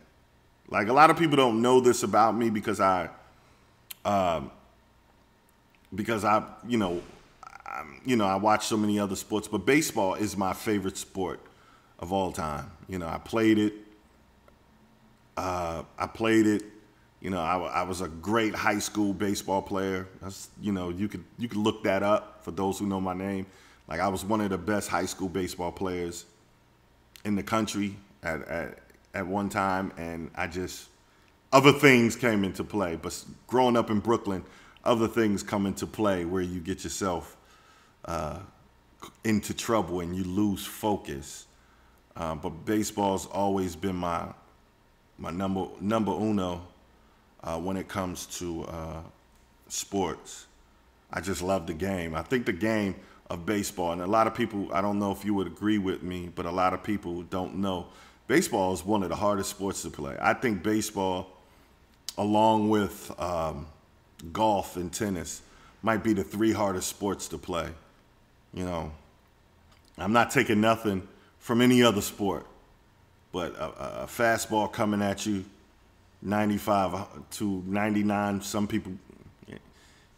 Like, a lot of people don't know this about me because I watch so many other sports, but baseball is my favorite sport of all time. You know, I played it. You know, I was a great high school baseball player. You know, you could look that up for those who know my name. Like, I was one of the best high school baseball players in the country at one time, and other things came into play. But growing up in Brooklyn, other things come into play where you get yourself into trouble and you lose focus. But baseball's always been my number uno when it comes to sports. I just love the game. I think the game of baseball, and a lot of people, I don't know if you would agree with me, but a lot of people don't know, baseball is one of the hardest sports to play. I think baseball, along with golf and tennis, might be the 3 hardest sports to play. You know, I'm not taking nothing from any other sport, but a fastball coming at you, 95 to 99, some people,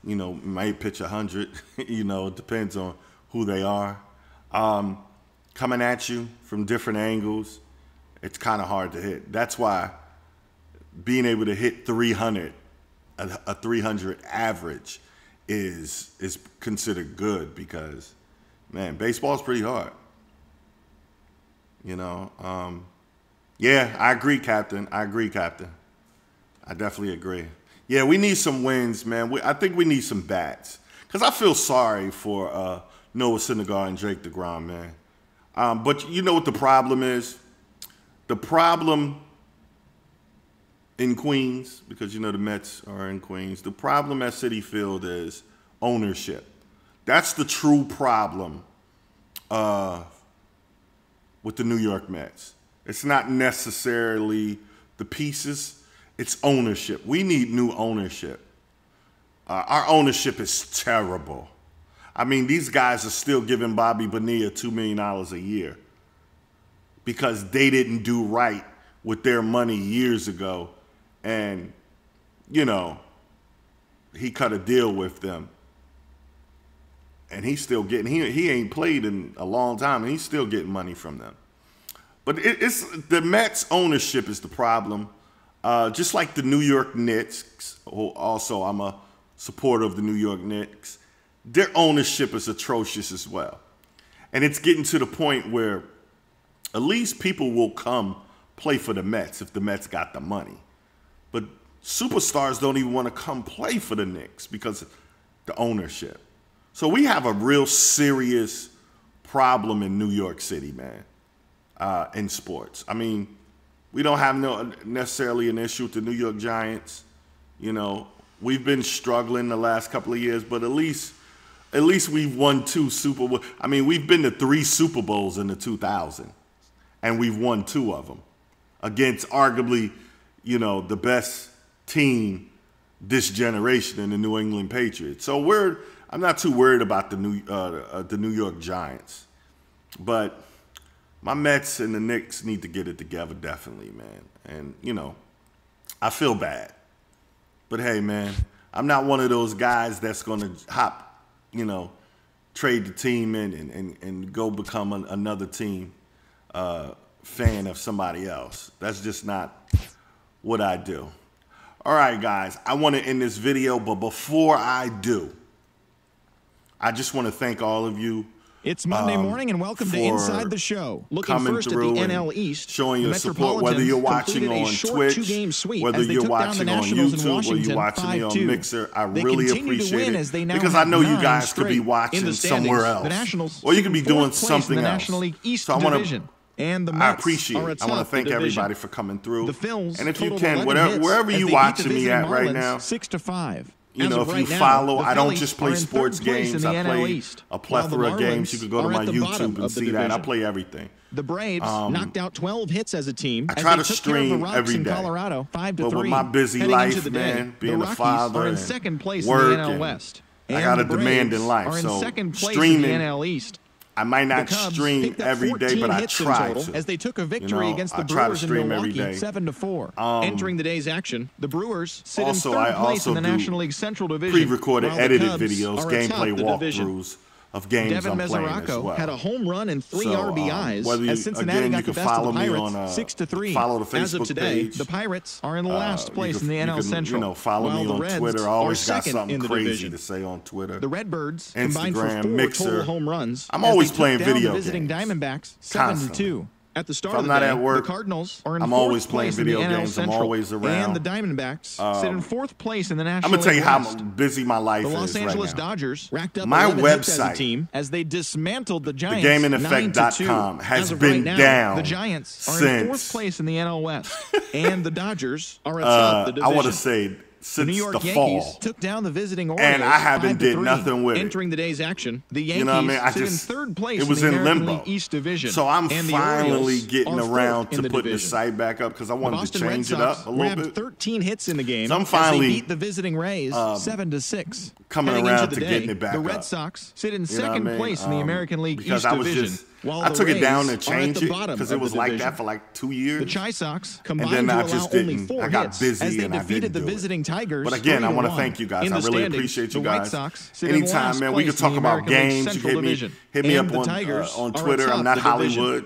you know, might pitch 100, you know, it depends on who they are. Coming at you from different angles, it's kind of hard to hit. That's why being able to hit 300, a 300 average is considered good because, man, baseball's pretty hard. You know, yeah, I agree, Captain. I definitely agree. Yeah, we need some wins, man. I think we need some bats. Because I feel sorry for Noah Syndergaard and Jake DeGrom, man. But you know what the problem is? The problem in Queens, because you know the Mets are in Queens, the problem at Citi Field is ownership. That's the true problem with the New York Mets. It's not necessarily the pieces. It's ownership. We need new ownership. Our ownership is terrible. I mean, these guys are still giving Bobby Bonilla $2 million a year because they didn't do right with their money years ago. And, you know, he cut a deal with them. And he's still getting, he ain't played in a long time, and he's still getting money from them. But it's the Mets ownership is the problem. Just like the New York Knicks, also I'm a supporter of the New York Knicks, their ownership is atrocious as well. And it's getting to the point where at least people will come play for the Mets if the Mets got the money. But superstars don't even want to come play for the Knicks because of the ownership. So we have a real serious problem in New York City, man, in sports. I mean, we don't have necessarily an issue with the New York Giants. You know, we've been struggling the last couple of years, but at least we've won 2 Super Bowls. I mean, we've been to 3 Super Bowls in the 2000s, and we've won 2 of them against arguably, you know, the best team this generation in the New England Patriots. So I'm not too worried about the New York Giants, but my Mets and the Knicks need to get it together, definitely, man. And you know, I feel bad, but hey, man, I'm not one of those guys that's gonna hop, you know, trade the team in and go become another team fan of somebody else. That's just not what I do. All right, guys, I want to end this video, but before I do, I just want to thank all of you. It's Monday morning, and welcome to Inside the Show. Looking first at the NL East, showing your support, whether you're watching on Twitch, whether you're watching on YouTube, or you're watching me on Mixer. I really appreciate it because I know you guys could be watching somewhere else, or you could be doing something else. So I want to. I appreciate it. I want to thank everybody for coming through. And if you can, wherever you're watching me at right now, 6-5. You know, if you follow, I don't just play sports games. I play a plethora of games. You can go to my YouTube and see that. I play everything. The Braves knocked out 12 hits as a team. I try to stream every day. Colorado, 5-3. But with my busy life, man, being a father and second place work, in the NL West. I got a demanding life. So streaming, I might not stream every day, but I try to. As they took a victory against the Brewers in Milwaukee, 7-4. Entering the day's action, the Brewers sit in third place in the National League Central Division. Pre-recorded, edited videos, gameplay walkthroughs of games Devin I'm playing as well. had a home run and 3 RBIs as Cincinnati got the best of the Pirates 6-3. Follow the Facebook as of today, page. The Pirates are in last place in the NL Central. You know, follow me on Twitter. I always got something crazy to say on Twitter. The Redbirds combined for 4 Mixer. total home runs. I'm always playing video games. Visiting Diamondbacks 7-2. At the start of the day, the Cardinals are in fourth place in the NL Central, I'm always around. and the Diamondbacks sit in 4th place in the National League I'm going to tell you West. how busy my life is right now. The Los Angeles Dodgers racked up my 11 hits as a website, team as they dismantled the Giants. TheGamingEffect.com has been down the Giants are in 4th place in the NL West, and the Dodgers are atop the division. I want to say since the New York Yankees fall. Took down the visiting Orioles, and I haven't did nothing with it. Entering the day's action, the Yankees you know what I mean? sit in 3rd place it was in the in American limbo. League East Division. So I'm and finally the getting around to putting the division. site back up because I wanted Boston to change Red Sox it up a little bit. 13 hits in the game. So I'm finally as they beat the visiting Rays 7-6. Coming Heading around into to the getting day, it back the Red up. Sox sit in You know 2nd what I mean? place in the American League because East I was Division. just, while I the took it down Rays and changed it because it was like division. that for like 2 years. The Chi Sox combined and then to I allow just only didn't. 4 I got hits busy as they and I defeated didn't the do visiting it. Tigers. But again, I want to 3-1. thank you guys. In I the really standings, appreciate you the White guys. Sox sit in Anytime, last man, we can place in talk the about American League games. You Central can Division. hit me And up the Tigers on are Twitter. I'm atop not the division. Hollywood.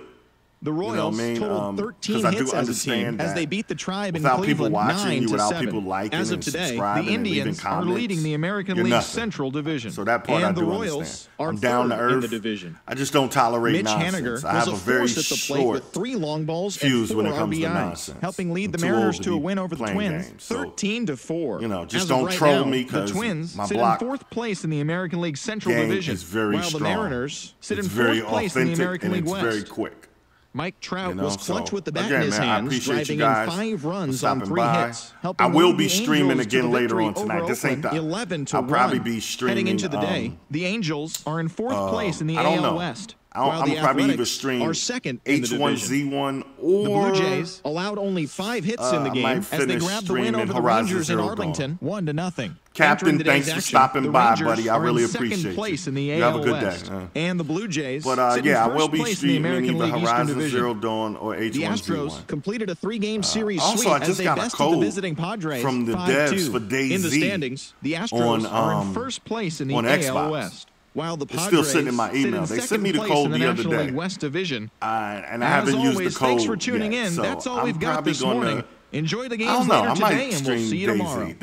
The Royals totaled 13 I do hits as a team understand as they that beat the Tribe in without people Cleveland watching you, without 9-7. people liking As of and today, subscribing the and leaving Indians are comments, leading the American you're League nothing. Central Division. So that part and I do the Royals understand. are I'm down to 3rd in earth. the division. I just don't tolerate Mitch nonsense. Haniger I have was a very force at the plate short with 3 long balls and fuse 4 when it comes to RBIs, nonsense. helping lead the I'm too Mariners old to a be win over the playing Twins, games. So, 13-4. you know, just As don't of right troll now, me the 'cause Twins my sit block in 4th place in the American League Central game Division, is very while the strong. Mariners sit It's in very 4th place in the authentic American and League it's West. very quick. Mike Trout You know, was clutch so, with the bat again, in his man, I hands, appreciate you driving guys in 5 runs for on stopping 3 by. hits. I will lead be the streaming Angels to again the later on victory tonight. over This ain't the. Oakland, 11-1. I'll probably be streaming. Heading into the day, the Angels are in 4th place in the I don't AL know. West. I'm while the probably either Athletics stream are 2nd in the division. H1Z1 or The Blue Jays allowed only 5 hits in the I game might as they finish grabbed the win streaming over the Horizon Rangers in Zero Arlington, 1-0. Captain, Entering thanks today's for action, stopping the by, Rangers buddy. I are really in appreciate 2nd you. place in the You AL have a good West. day. And the Blue Jays But sit in yeah, I 1st will be place in the streaming American either League Eastern Horizon Division. Zero Dawn or The Astros H1Z1. completed a 3-game series Also, sweep I just as they got a bested the code visiting Padres from the 5-2. devs for DayZ in the standings, the Astros are in 1st place in the on AL Xbox. West. While the It's Padres still sitting in my sit in email. They sent 2nd me the place code in the the other National day. League West Division. And I haven't used the code Thanks for tuning yet, in. so That's all I'm we've got probably this gonna- morning. Enjoy the I games don't know. later I might today, and we'll stream see you DayZ. tomorrow.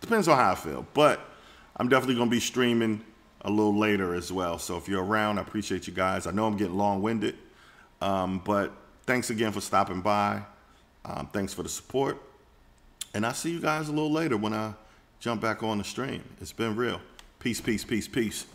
Depends on how I feel. But I'm definitely going to be streaming a little later as well. So if you're around, I appreciate you guys. I know I'm getting long-winded, but thanks again for stopping by. Thanks for the support. And I'll see you guys a little later when I jump back on the stream. It's been real. Peace, peace, peace, peace.